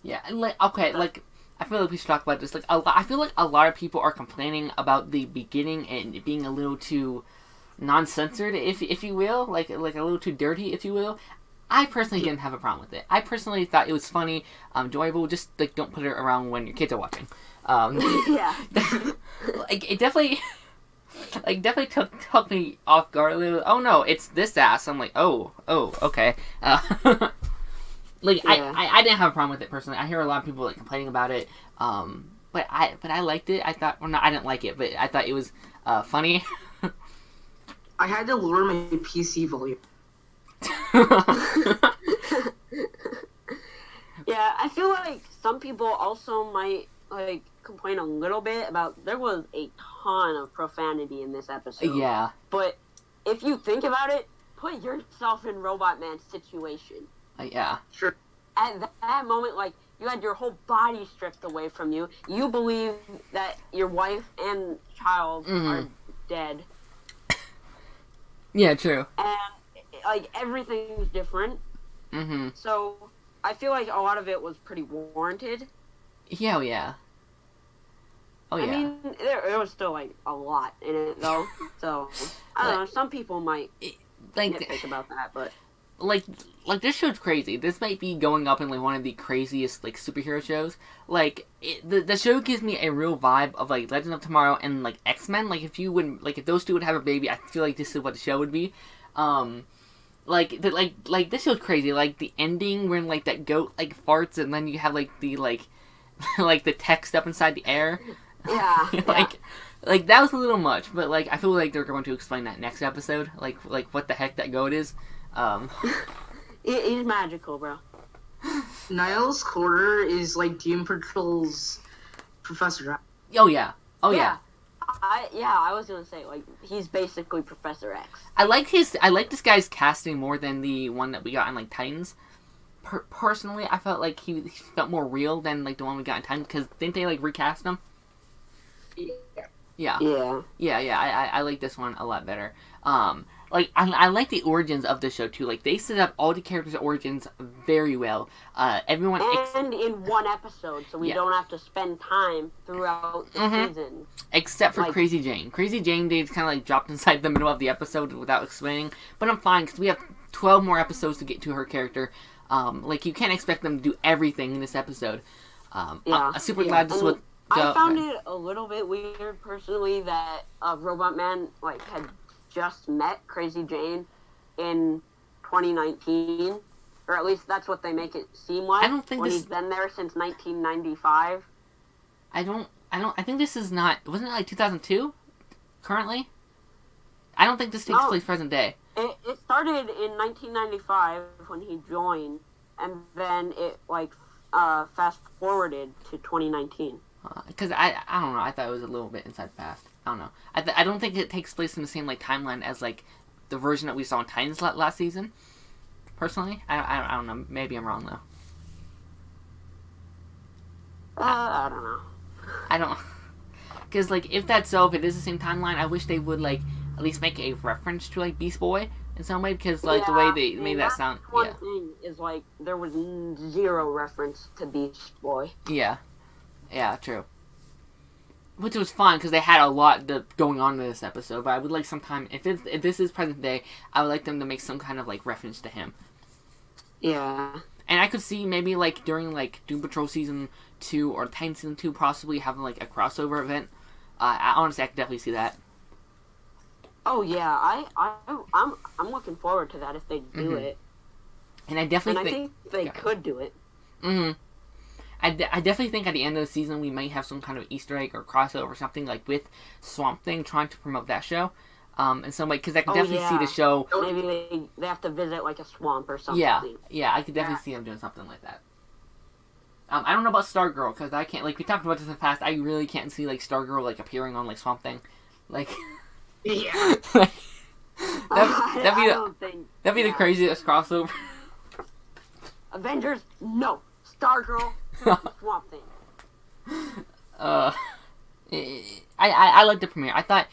Yeah. And like, okay, like. I feel like we should talk about this. Like, I feel like a lot of people are complaining about the beginning and it being a little too non-censored, if you will, like a little too dirty, if you will. I personally didn't have a problem with it. I personally thought it was funny, enjoyable. Just like don't put it around when your kids are watching. Yeah. Like it definitely, took me off guard a little. Oh no, it's this ass. I'm like, oh, okay. Like Yeah. I didn't have a problem with it personally. I hear a lot of people like complaining about it. But I liked it. I thought, well, no, I didn't like it, but I thought it was funny. I had to lower my PC volume. Yeah, I feel like some people also might like complain a little bit about there was a ton of profanity in this episode. Yeah. But if you think about it, put yourself in Robot Man's situation. Yeah. Sure. At that moment, like, you had your whole body stripped away from you. You believe that your wife and child are dead. Yeah, true. And, like, everything's different. Mm-hmm. So, I feel like a lot of it was pretty warranted. Yeah, oh yeah. Oh yeah. I mean, there was still, like, a lot in it, though. So, I don't know. Some people might like, nitpick about that, but... like this show's crazy. This might be going up in like one of the craziest like superhero shows. Like the show gives me a real vibe of like Legend of Tomorrow and like X-Men. Like if those two would have a baby, I feel like this is what the show would be. Like this show's crazy. Like the ending when like that goat like farts and then you have like the like like the text up inside the air. Yeah, like Like, that was a little much, but, like, I feel like they're going to explain that next episode. Like what the heck that goat is. He's magical, bro. Niles Quarter is like Doom Patrol's Professor X. Oh, yeah. Oh, yeah. I was gonna say, like, he's basically Professor X. I like this guy's casting more than the one that we got in, like, Titans. Personally, I felt like he felt more real than, like, the one we got in Titans, because didn't they, like, recast him? Yeah. I like this one a lot better. Like, I like the origins of the show, too. Like, they set up all the characters' origins very well. Everyone... And in one episode, so we don't have to spend time throughout the season. Except for Crazy Jane. Crazy Jane, they just kind of, like, dropped inside the middle of the episode without explaining. But I'm fine, because we have 12 more episodes to get to her character. Like, you can't expect them to do everything in this episode. I'm super glad this was... I found it a little bit weird, personally, that Robot Man, like, had just met Crazy Jane in 2019, or at least that's what they make it seem like. I don't think when he's been there since 1995. I think this is not... Wasn't it, like, 2002? Currently? I don't think this takes place present day. It started in 1995 when he joined, and then it, like, fast-forwarded to 2019. Because I don't know, I thought it was a little bit inside the past. I don't know. I don't think it takes place in the same, like, timeline as, like, the version that we saw in Titans last season. Personally, I don't know. Maybe I'm wrong, though. I don't know. I don't... Because, like, if that's so, if it is the same timeline, I wish they would, like, at least make a reference to, like, Beast Boy in some way, because, like, the way they made that sound... One thing is, like, there was zero reference to Beast Boy. Yeah. Yeah, true. Which was fun, because they had a lot going on in this episode, but I would like sometime, if this is present day, I would like them to make some kind of, like, reference to him. Yeah. And I could see maybe, like, during, like, Doom Patrol Season 2 or Titan Season 2 possibly having, like, a crossover event. Honestly, I could definitely see that. Oh, yeah. I'm looking forward to that if they do it. And I definitely think they could do it. Mm-hmm. I definitely think at the end of the season we might have some kind of Easter egg or crossover or something, like, with Swamp Thing trying to promote that show. And so, like, because I can definitely see the show... Maybe they have to visit, like, a swamp or something. Yeah, I could definitely see them doing something like that. I don't know about Stargirl, because I can't... Like, we talked about this in the past, I really can't see, like, Stargirl, like, appearing on, like, Swamp Thing. Like... Yeah. That'd be the craziest crossover. Avengers, no. Stargirl, Swamp Thing. I liked the premiere. I thought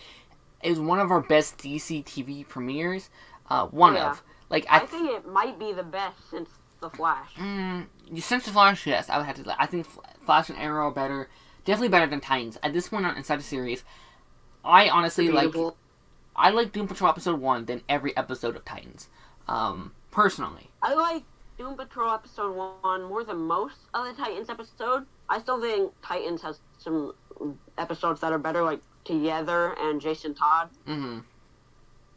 it was one of our best DC TV premieres. Like, I think it might be the best since The Flash. Since The Flash, yes, I would have to. I think Flash and Arrow are better, definitely better than Titans. At this point inside the series, I honestly like Doom Patrol episode 1 than every episode of Titans. Personally, I like Doom Patrol episode 1 more than most of the Titans episode. I still think Titans has some episodes that are better, like Together and Jason Todd. Mm-hmm.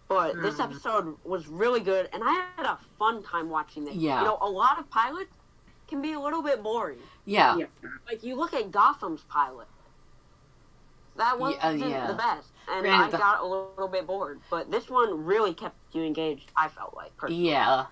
But this episode was really good, and I had a fun time watching this. Yeah. You know, a lot of pilots can be a little bit boring. Yeah. Like, you look at Gotham's pilot. That wasn't the best. And I got a little bit bored. But this one really kept you engaged, I felt like, personally. Yeah.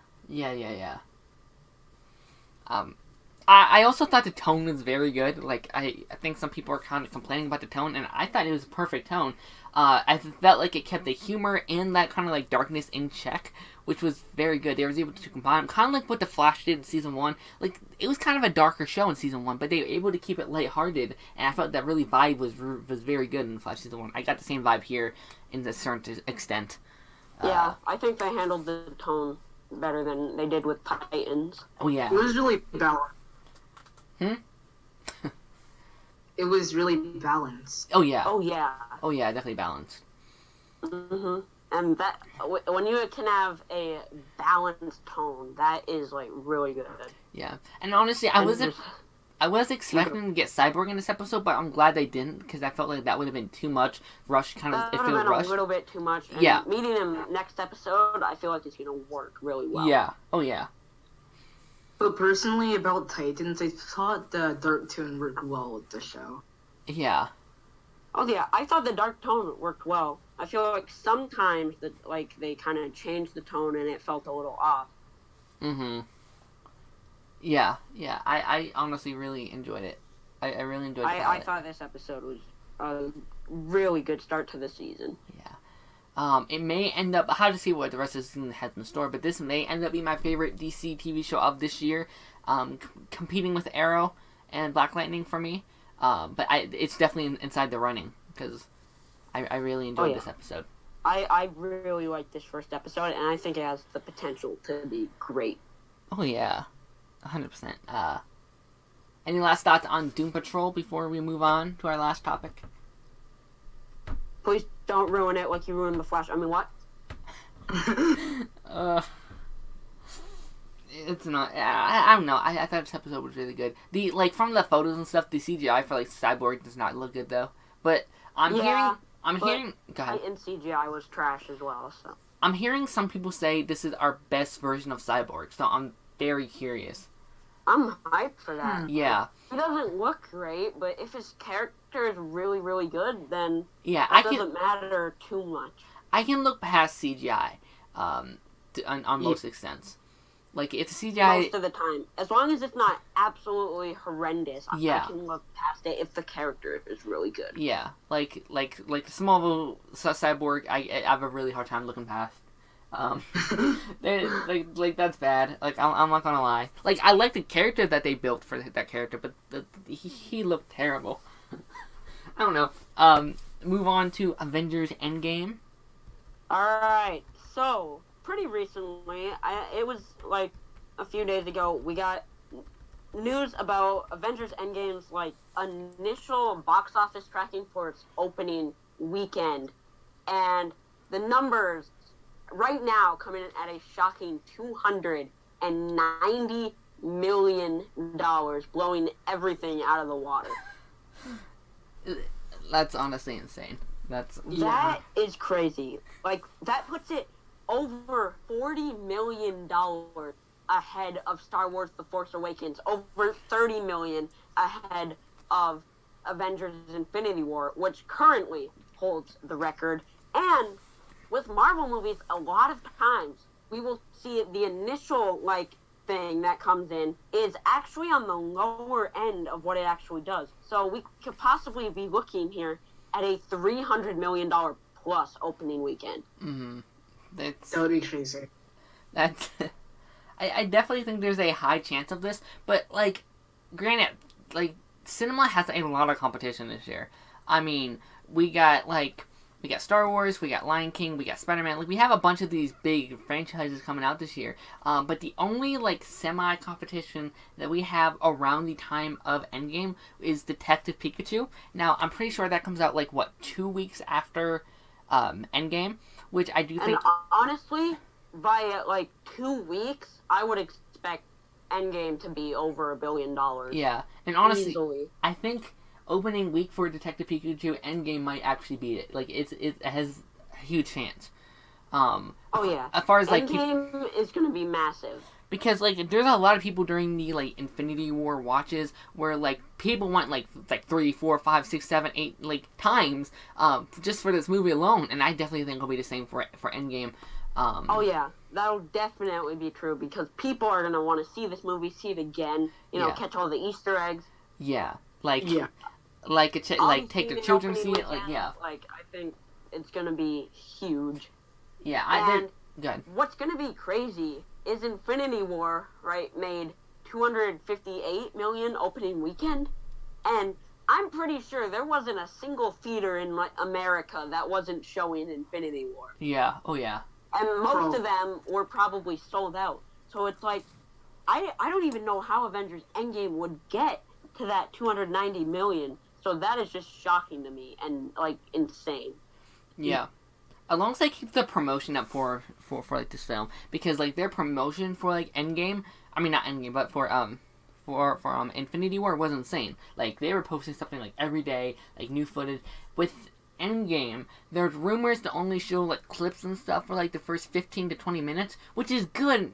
I also thought the tone was very good. Like, I think some people are kind of complaining about the tone, and I thought it was a perfect tone. I felt like it kept the humor and that kind of, like, darkness in check, which was very good. They were able to combine them, kind of like what The Flash did in Season 1. Like, it was kind of a darker show in Season 1, but they were able to keep it lighthearted, and I felt that really vibe was very good in Flash Season 1. I got the same vibe here in a certain extent. Yeah, I think they handled the tone better than they did with Titans. Oh, yeah. It was really balanced. It was really balanced. Oh, yeah. Oh, yeah. Oh, yeah, definitely balanced. Mm-hmm. And that, when you can have a balanced tone, that is, like, really good. Yeah. And honestly, I was expecting to get Cyborg in this episode, but I'm glad they didn't, because I felt like that would have been too much. Rushed, kind of, it feels rushed. A little bit too much. And yeah. Meeting him next episode, I feel like it's going to work really well. Yeah. Oh, yeah. But personally, about Titans, I thought the dark tone worked well with the show. Yeah. Oh yeah, I thought the dark tone worked well. I feel like sometimes that like they kind of changed the tone and it felt a little off. Mm-hmm. Yeah, yeah. I honestly really enjoyed it. I really enjoyed the I pilot. thought this episode was a really good start to the season. Yeah. It may end up, hard to see what the rest of the season has in store, but this may end up being my favorite DC TV show of this year, competing with Arrow and Black Lightning for me. But it's definitely inside the running, because I really enjoyed this episode. I really like this first episode, and I think it has the potential to be great. Oh yeah, 100%. Any last thoughts on Doom Patrol before we move on to our last topic? Please don't ruin it like you ruined the Flash. I mean, what? It's not. I don't know. I thought this episode was really good. From the photos and stuff, the CGI for Cyborg does not look good though. But I'm hearing. Go ahead. And CGI was trash as well. So I'm hearing some people say this is our best version of Cyborg. So I'm very curious. I'm hyped for that. Yeah. He doesn't look great, but if his character is really, really good, then yeah, it doesn't matter too much. I can look past CGI on most extents. Like, if the CGI... Most of the time. As long as it's not absolutely horrendous, yeah. I can look past it if the character is really good. Yeah. Like Smallville Cyborg, I have a really hard time looking past. That's bad. Like, I'm not gonna lie. Like, I like the character that they built for that character, but he looked terrible. I don't know. Move on to Avengers Endgame. Alright, so, pretty recently, it was like a few days ago, we got news about Avengers Endgame's like initial box office tracking for its opening weekend, and the numbers right now coming in at a shocking $290 million, blowing everything out of the water. That's honestly insane. That is crazy. Like, that puts it over $40 million ahead of Star Wars The Force Awakens, over $30 million ahead of Avengers Infinity War, which currently holds the record. And with Marvel movies, a lot of times we will see the initial thing that comes in is actually on the lower end of what it actually does. So we could possibly be looking here at a $300 million plus opening weekend. Mm-hmm. That would be crazy. That's I definitely think there's a high chance of this, but granted, cinema has a lot of competition this year. I mean, we got Star Wars, we got Lion King, we got Spider-Man. We have a bunch of these big franchises coming out this year. But the only semi-competition that we have around the time of Endgame is Detective Pikachu. Now, I'm pretty sure that comes out 2 weeks after Endgame, which I do think. And honestly, by 2 weeks, I would expect Endgame to be over $1 billion. Yeah, and honestly, easily. I think opening week for Detective Pikachu Endgame might actually beat it. It has a huge chance. Oh yeah. As far as Endgame is going to be massive. Because there's a lot of people during the Infinity War watches where people went 3, 4, 5, 6, 7, 8 times just for this movie alone, and I definitely think it'll be the same for Endgame. Oh yeah, that'll definitely be true because people are gonna want to see this movie, see it again, catch all the Easter eggs. Yeah, take their children see it. I think it's gonna be huge. Yeah, good. What's gonna be crazy is Infinity War, right? Made $258 million opening weekend, and I'm pretty sure there wasn't a single theater in America that wasn't showing Infinity War. Yeah. Oh yeah. And most of them were probably sold out. So it's I don't even know how Avengers Endgame would get to that $290 million. So that is just shocking to me and insane. Yeah. As long as they keep the promotion up for this film, because their promotion for Endgame, I mean not Endgame, but for Infinity War was insane. They were posting something every day, new footage. With Endgame, there's rumors to only show clips and stuff for the first 15 to 20 minutes, which is good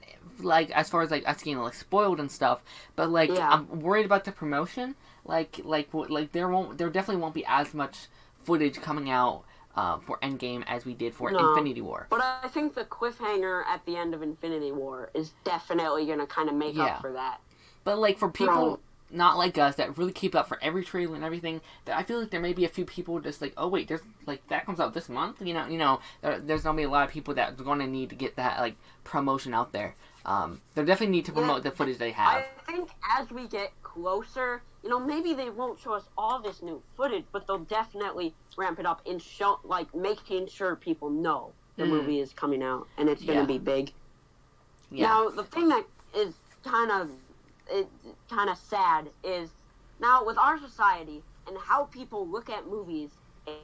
as far as us getting spoiled and stuff, but yeah. I'm worried about the promotion. There definitely won't be as much footage coming out for Endgame as we did for No. Infinity War. But I think the cliffhanger at the end of Infinity War is definitely going to kind of make Yeah. up for that. But like for people Well- not like us that really keep up for every trailer and everything, that I feel like there may be a few people just like, oh wait, there's like that comes out this month. There's gonna be a lot of people that's gonna need to get that like promotion out there. They definitely need to promote the footage they have. I think as we get closer, maybe they won't show us all this new footage, but they'll definitely ramp it up and show, like, making sure people know the movie is coming out and it's going to be big. Yeah. Now, the thing that is kind of sad is now with our society and how people look at movies,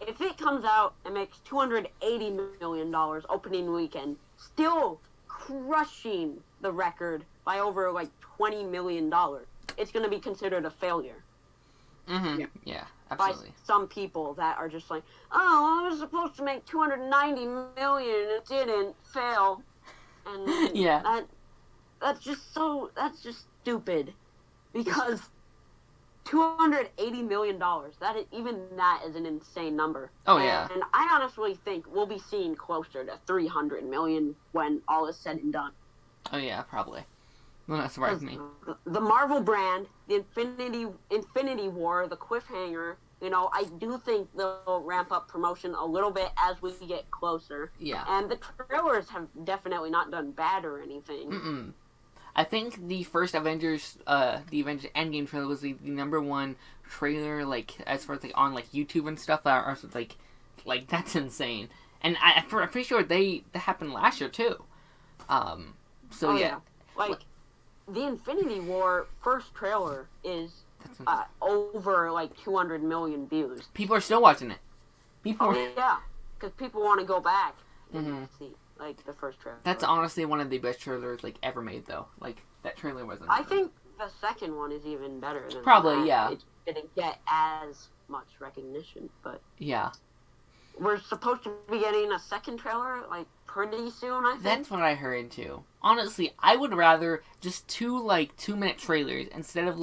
if it comes out and makes $280 million opening weekend, still crushing the record by over like $20 million, it's going to be considered a failure. Mm-hmm. Yeah, By absolutely. some people that are just like, oh, I was supposed to make $290 million and it didn't, fail. And Yeah. that's just stupid, because $280 million, even that is an insane number. Oh, yeah. And I honestly think we'll be seeing closer to $300 million when all is said and done. Oh yeah, probably. Well, that surprised me. The Marvel brand, the Infinity War, the cliffhanger, I do think they'll ramp up promotion a little bit as we get closer. Yeah. And the trailers have definitely not done bad or anything. Mm-mm. I think the first Avengers Endgame trailer was the number one trailer, like, as far as, like, on, like, YouTube and stuff, or like, that's insane. And I'm pretty sure that happened last year, too. So, Oh, yeah. Like, the Infinity War first trailer is That's over, like, 200 million views. people are still watching it. People Oh, yeah. Because people want to go back and Mhm. see, like, the first trailer. That's honestly one of the best trailers, like, ever made, though. Like, that trailer wasn't... I think the second one is even better than Probably, that. yeah. It didn't get as much recognition, but Yeah. we're supposed to be getting a second trailer, like, pretty soon, I think. That's what I heard, too. Honestly, I would rather just 2-minute trailers instead of,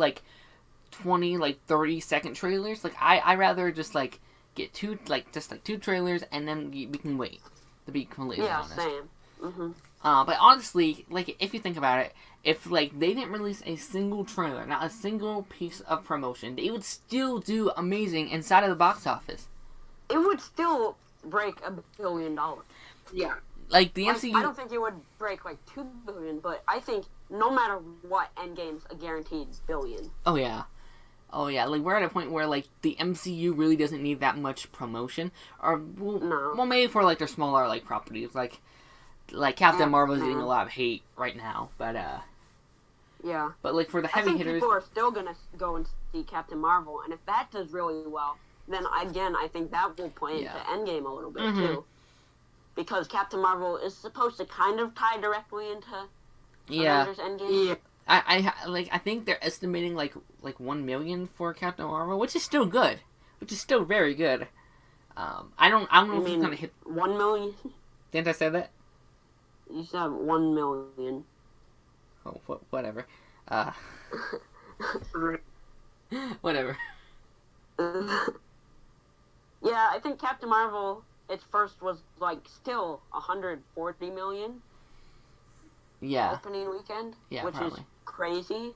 20, 30-second trailers. Like, I rather just, get two trailers, and then we can wait, to be completely honest. Same. Mm-hmm. But honestly, if you think about it, if, they didn't release a single trailer, not a single piece of promotion, they would still do amazing inside of the box office. It would still break $1 billion. Yeah. Like, the MCU... I don't think it would break, $2 billion, but I think no matter what, Endgame's a guaranteed billion. Oh, yeah. Oh, yeah. We're at a point where, the MCU really doesn't need that much promotion. Or, No. well maybe for, their smaller, properties. Like Captain Marvel's getting no. a lot of hate right now. But, Yeah. But, for the I heavy think hitters... people are still going to go and see Captain Marvel, and if that does really well, then, again, I think that will play into Yeah. Endgame a little bit, Mhm. too. Because Captain Marvel is supposed to kind of tie directly into Yeah. Avengers Endgame. Yeah. I think they're estimating, 1 million for Captain Marvel, which is still good. Which is still very good. I don't know if it's gonna hit... 1 million? Didn't I say that? You said 1 million. Oh, whatever. Right. Whatever. Yeah, I think Captain Marvel, its first was, still 140 million Yeah. opening weekend. Yeah, which probably. is crazy.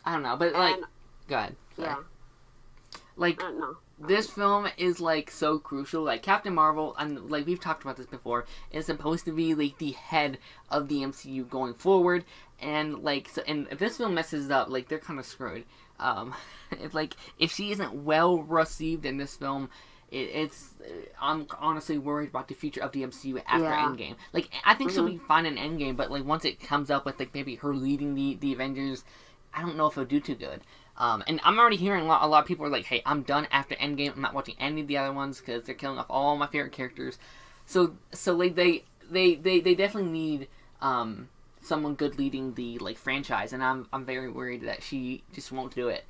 I don't know, but, And, go ahead. Sorry. yeah, no. This film is, so crucial. Captain Marvel, and, we've talked about this before, is supposed to be, the head of the MCU going forward, and, and if this film messes up, they're kind of screwed. If she isn't well received in this film, I'm honestly worried about the future of the MCU after Yeah. Endgame. I think she'll be fine in Endgame, but, once it comes up with, maybe her leading the Avengers, I don't know if it'll do too good. And I'm already hearing a lot of people are like, hey, I'm done after Endgame. I'm not watching any of the other ones because they're killing off all my favorite characters. So they definitely need someone good leading the franchise, and I'm very worried that she just won't do it.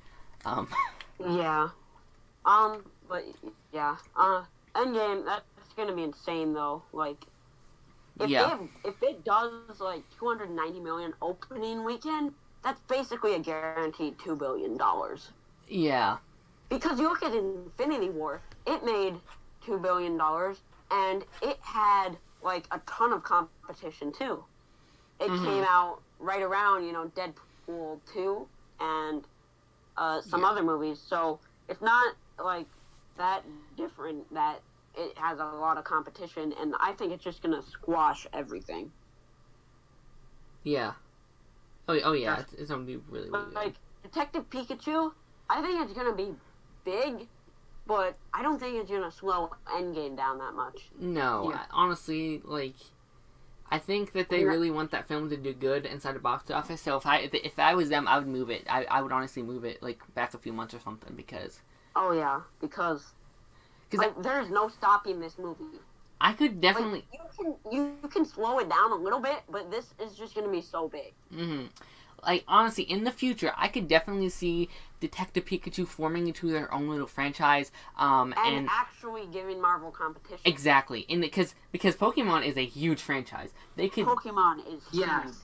Yeah. But, yeah. Endgame, that's gonna be insane, though. If it does, 290 million opening weekend, that's basically a guaranteed $2 billion. Yeah. because you look at Infinity War, it made $2 billion, and it had, like, a ton of competition, too. It came out right around, Deadpool 2 and some other movies, so it's not, like, that different that it has a lot of competition, and I think it's just gonna squash everything. Yeah. Oh yeah, it's gonna be really, really good. Like, Detective Pikachu, I think it's gonna be big, but I don't think it's gonna slow Endgame down that much. No, honestly, like, I think that they really want that film to do good inside the box office. So if I was them, I would move it. I would honestly move it like back a few months or something because. Oh yeah, because like, there's no stopping this movie. I could definitely. Like, you can slow it down a little bit, but this is just gonna be so big. Like, honestly, in the future, I could definitely see Detective Pikachu forming into their own little franchise, and actually giving Marvel competition. Exactly, because Pokemon is a huge franchise. Pokemon is huge.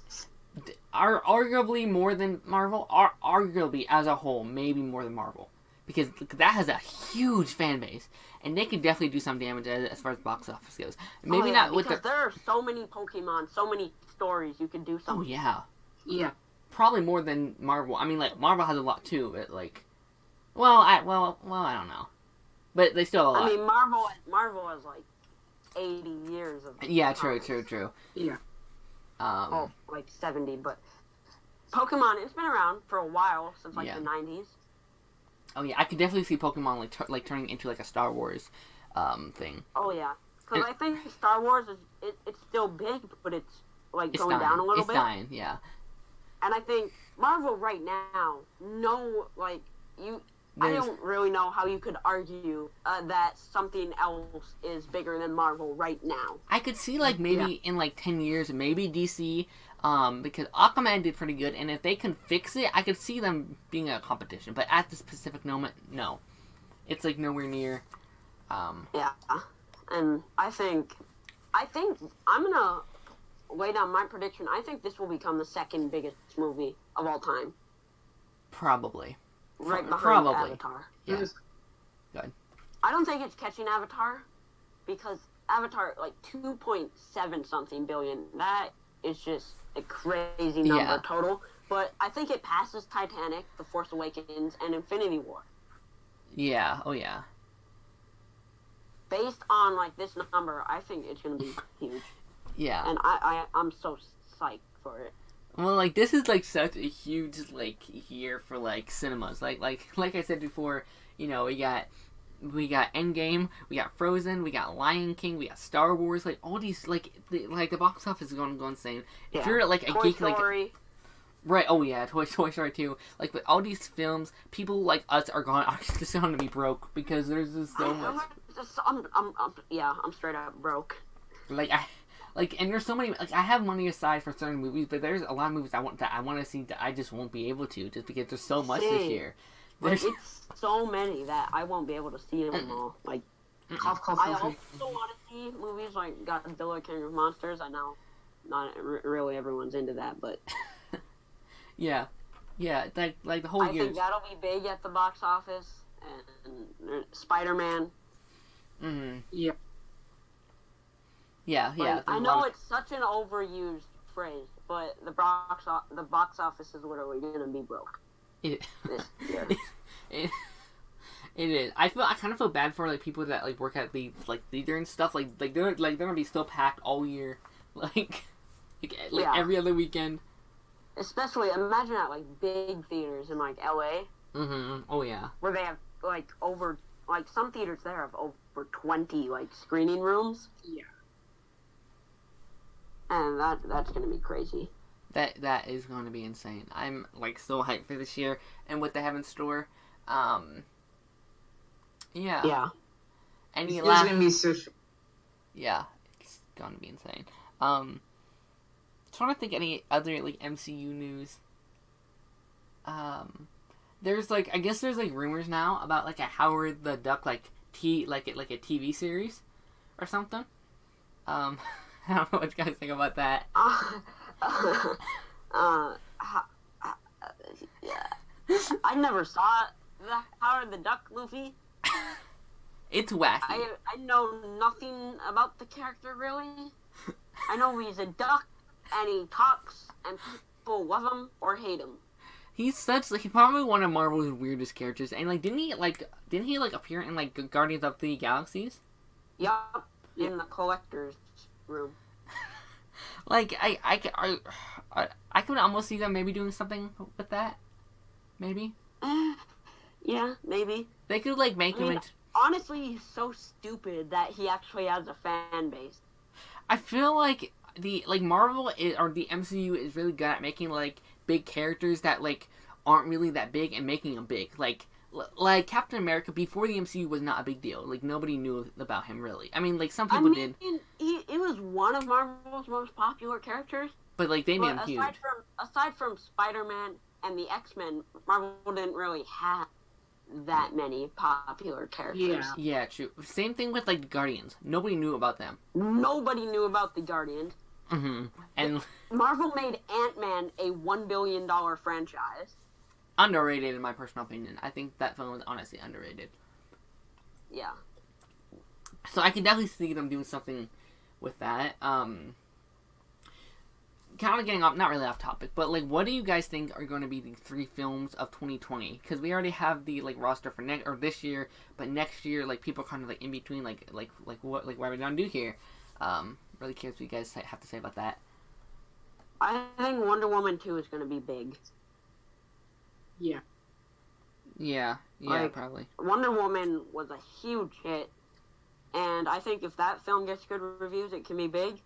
Arguably more than Marvel, arguably as a whole, maybe more than Marvel, because that has a huge fan base, and they could definitely do some damage as far as box office goes. Maybe not with because there are so many Pokemon, so many stories you could do something. Oh yeah. Probably more than Marvel. I mean, like, Marvel has a lot too, but like, I don't know, but they still have a lot. I mean, Marvel has like 80 years of. Yeah, true. Yeah. Like 70, but Pokemon, it's been around for a while since like the 90s. Oh yeah, I could definitely see Pokemon like turning into like a Star Wars thing. Oh yeah, because I think Star Wars it's still big, but it's like going down a little bit. It's dying, yeah. And I think Marvel right now, I don't really know how you could argue that something else is bigger than Marvel right now. I could see, like, maybe in, like, 10 years, maybe DC, because Aquaman did pretty good, and if they can fix it, I could see them being a competition. But at this specific moment, no. It's, like, nowhere near. Yeah. And I think I'm going to lay down my prediction. I think this will become the second biggest movie of all time. Probably. Right behind Avatar. Yeah. Good. I don't think it's catching Avatar because Avatar, like 2.7 something billion. That is just a crazy number total. But I think it passes Titanic, The Force Awakens, and Infinity War. Yeah. Oh yeah. Based on like this number, I think it's going to be huge. Yeah. And I'm so psyched for it. Well, like, this is, like, such a huge, like, year for, like, cinemas. Like I said before, we got Endgame, we got Frozen, we got Lion King, we got Star Wars, like, all these, like, the box office is going to go insane. Yeah. If you're, like, a Toy geek, Story. like... Right, oh yeah, Toy Story 2. Like, with all these films, people like us are just going to be broke, because there's just so much... I'm straight up broke. And there's so many. Like, I have money aside for certain movies, but there's a lot of movies I want to see that I just won't be able to, just because there's so much this year. Like, it's so many that I won't be able to see them all. Like, I also want to see movies like Godzilla, King of Monsters. I know not really everyone's into that, but yeah, like the whole year. I think that'll be big at the box office. And Spider-Man. Mm-hmm. Yeah. Yeah. I know it's such an overused phrase, but the box office is literally going to be broke. It is. I kind of feel bad for like people that like work at the like theater and stuff. Like they're gonna be still packed all year, like every other weekend. Especially imagine at like big theaters in like LA. Mm-hmm. Oh yeah. Where they have like over like some theaters there have over 20 like screening rooms. Yeah. And that's gonna be crazy. That is going to be insane. I'm like so hyped for this year and what they have in store. Yeah. Yeah. Any it's last? Gonna be so. Yeah, it's gonna be insane. Trying to think any other like MCU news. There's like I guess there's like rumors now about like a Howard the Duck like a TV series or something. I don't know what you guys think about that. Yeah. I never saw the Howard the Duck movie. It's wacky. I know nothing about the character, really. I know he's a duck, and he talks, and people love him or hate him. He's probably one of Marvel's weirdest characters, and didn't he appear in Guardians of the Galaxies? Yup, in the collector's room. I could almost see them maybe doing something with that. Maybe. Yeah, maybe. They could make him into. Honestly, he's so stupid that he actually has a fan base. I feel like Marvel or the MCU is really good at making big characters that aren't really that big and making them big. Like Captain America before the MCU was not a big deal. Nobody knew about him really. I mean, some people did. He was one of Marvel's most popular characters. But they made him huge. Aside from Spider-Man and the X-Men, Marvel didn't really have that many popular characters. Yeah, true. Same thing with Guardians. Nobody knew about them. Nobody knew about the Guardians. Mm-hmm. And Marvel made Ant-Man a $1 billion franchise. Underrated, in my personal opinion. I think that film was honestly underrated. Yeah. So I can definitely see them doing something with that. Kind of getting off, not really off topic, but what do you guys think are going to be the 3 films of 2020? Because we already have the roster for this year, but next year people are kind of in between. What are we gonna do here? Really curious what you guys have to say about that. I think Wonder Woman 2 is going to be big. Yeah, probably. Wonder Woman was a huge hit, and I think if that film gets good reviews, it can be big.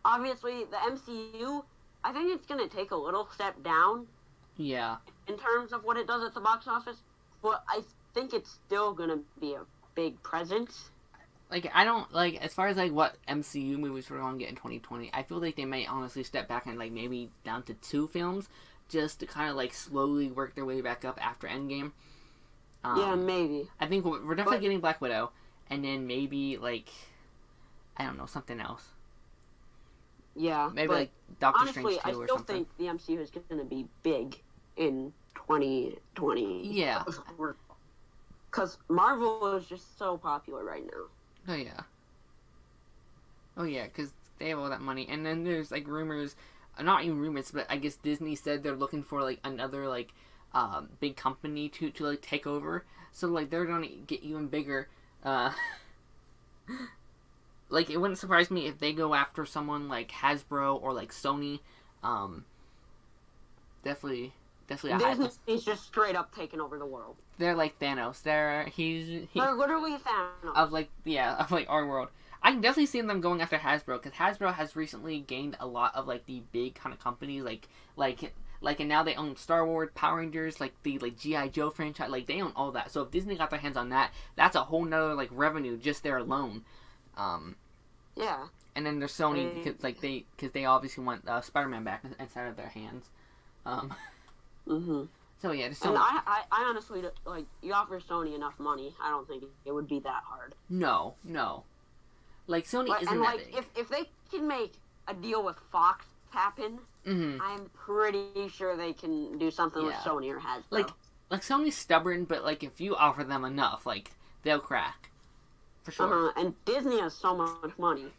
Obviously, the MCU, I think it's going to take a little step down. Yeah. In terms of what it does at the box office, but I think it's still going to be a big presence. I don't, as far as, what MCU movies we're going to get in 2020, I feel they may honestly step back and, maybe down to 2 films, just to kind of, slowly work their way back up after Endgame. Yeah, maybe. I think we're definitely getting Black Widow, and then maybe, I don't know, something else. Yeah, maybe, Doctor honestly, Strange 2 or something. I still think the MCU is going to be big in 2020. Yeah. Because Marvel is just so popular right now. Oh yeah, because they have all that money. And then there's rumors, not even rumors, but I guess Disney said they're looking for another big company to take over. So they're gonna get even bigger. It wouldn't surprise me if they go after someone like Hasbro or Sony. Definitely Disney's just straight up taking over the world. They're like Thanos. They're literally Thanos of our world. I can definitely see them going after Hasbro, because Hasbro has recently gained a lot of the big kind of companies and now they own Star Wars, Power Rangers, the G.I. Joe franchise. They own all that. So if Disney got their hands on that, that's a whole nother revenue just there alone. Yeah. And then there's Sony, because they obviously want Spider-Man back inside of their hands. Mm-hmm. So yeah, just and I honestly, you offer Sony enough money, I don't think it would be that hard. No. Sony isn't that big. If they can make a deal with Fox happen, mm-hmm. I'm pretty sure they can do something with Sony or Hasbro. Sony's stubborn, but if you offer them enough, they'll crack. For sure. And Disney has so much money.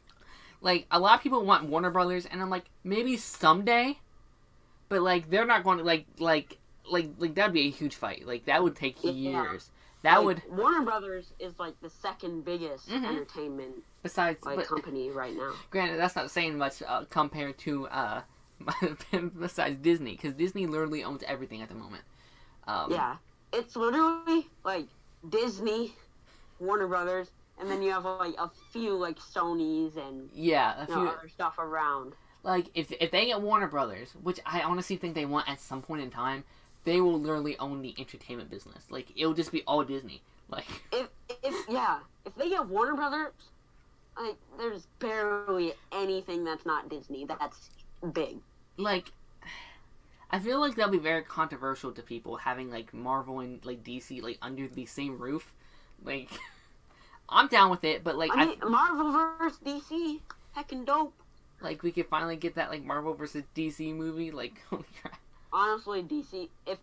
A lot of people want Warner Brothers, and I'm maybe someday. But they're not going to that'd be a huge fight. That would take years. That would Warner Brothers is the second biggest mm-hmm. entertainment company right now. Granted, that's not saying much compared to besides Disney, because Disney literally owns everything at the moment. Yeah, it's literally Disney, Warner Brothers, and then you have a few Sony's and a few other stuff around. If they get Warner Brothers, which I honestly think they want at some point in time, they will literally own the entertainment business. It'll just be all Disney. If they get Warner Brothers, there's barely anything that's not Disney that's big. I feel that'll be very controversial to people, having Marvel and DC under the same roof. I'm down with it, but I mean, Marvel vs. DC, heckin' dope. We could finally get that Marvel vs. DC movie. Holy crap! Honestly, DC, if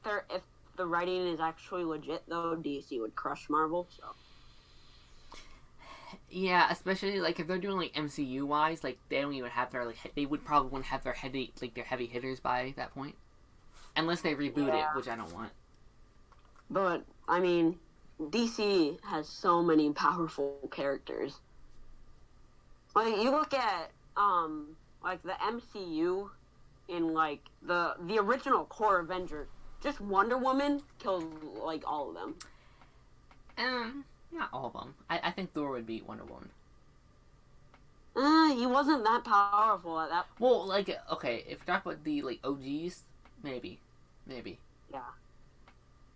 the writing is actually legit, though, DC would crush Marvel. So Yeah, especially like if they're doing like MCU wise, like they don't even have their like they would probably wouldn't have their heavy hitters by that point, unless they reboot it, which I don't want. But I mean, DC has so many powerful characters. Like you look at like the MCU in like the original core Avengers, just Wonder Woman killed like all of them. Not all of them. I think Thor would beat Wonder Woman. He wasn't that powerful at that point. Well, like, okay, if you talk about the, like, OGs, maybe. Yeah.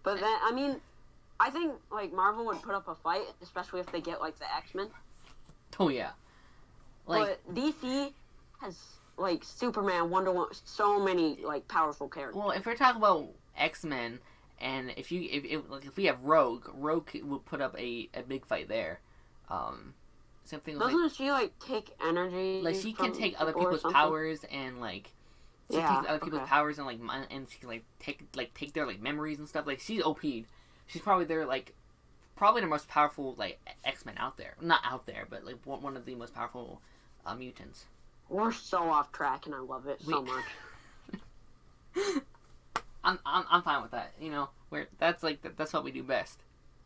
But then, I mean, I think, like, Marvel would put up a fight, especially if they get, like, the X-Men. Oh, yeah. Like, but DC has, like, Superman, Wonder Woman, so many, like, powerful characters. Well, if we're talking about X-Men, and if we have Rogue will put up a big fight there. Something like... Doesn't she, like, take energy? Like, she can take other people's powers and, like... She takes other people's powers and, like, and she can, like, take their, like, memories and stuff. Like, she's OP'd. She's probably their, like... Probably the most powerful, like, X-Men out there. Not out there, but, like, one of the most powerful mutants. We're so off track, and I love it so much. I'm fine with that. You know, that's what we do best.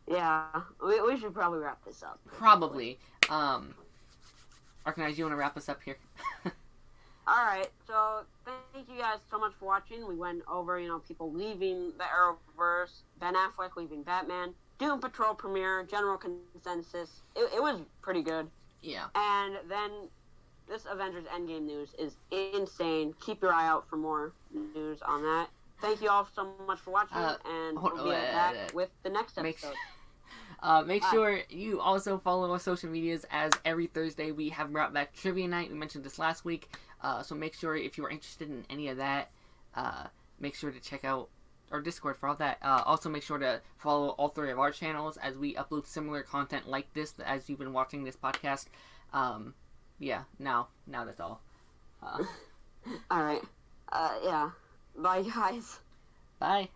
Yeah, we should probably wrap this up. Probably. Arcanized, you want to wrap us up here? Alright, so thank you guys so much for watching. We went over, people leaving the Arrowverse, Ben Affleck leaving Batman, Doom Patrol premiere, general consensus. It was pretty good. Yeah. And then this Avengers Endgame news is insane. Keep your eye out for more news on that. Thank you all so much for watching, and we'll be back with the next episode. Make sure you also follow our social medias, as every Thursday we have brought back Trivia Night. We mentioned this last week, so make sure if you are interested in any of that, make sure to check out our Discord for all that. Also make sure to follow all three of our channels, as we upload similar content like this as you've been watching this podcast. Yeah, now that's all. Alright. Yeah. Bye, guys. Bye.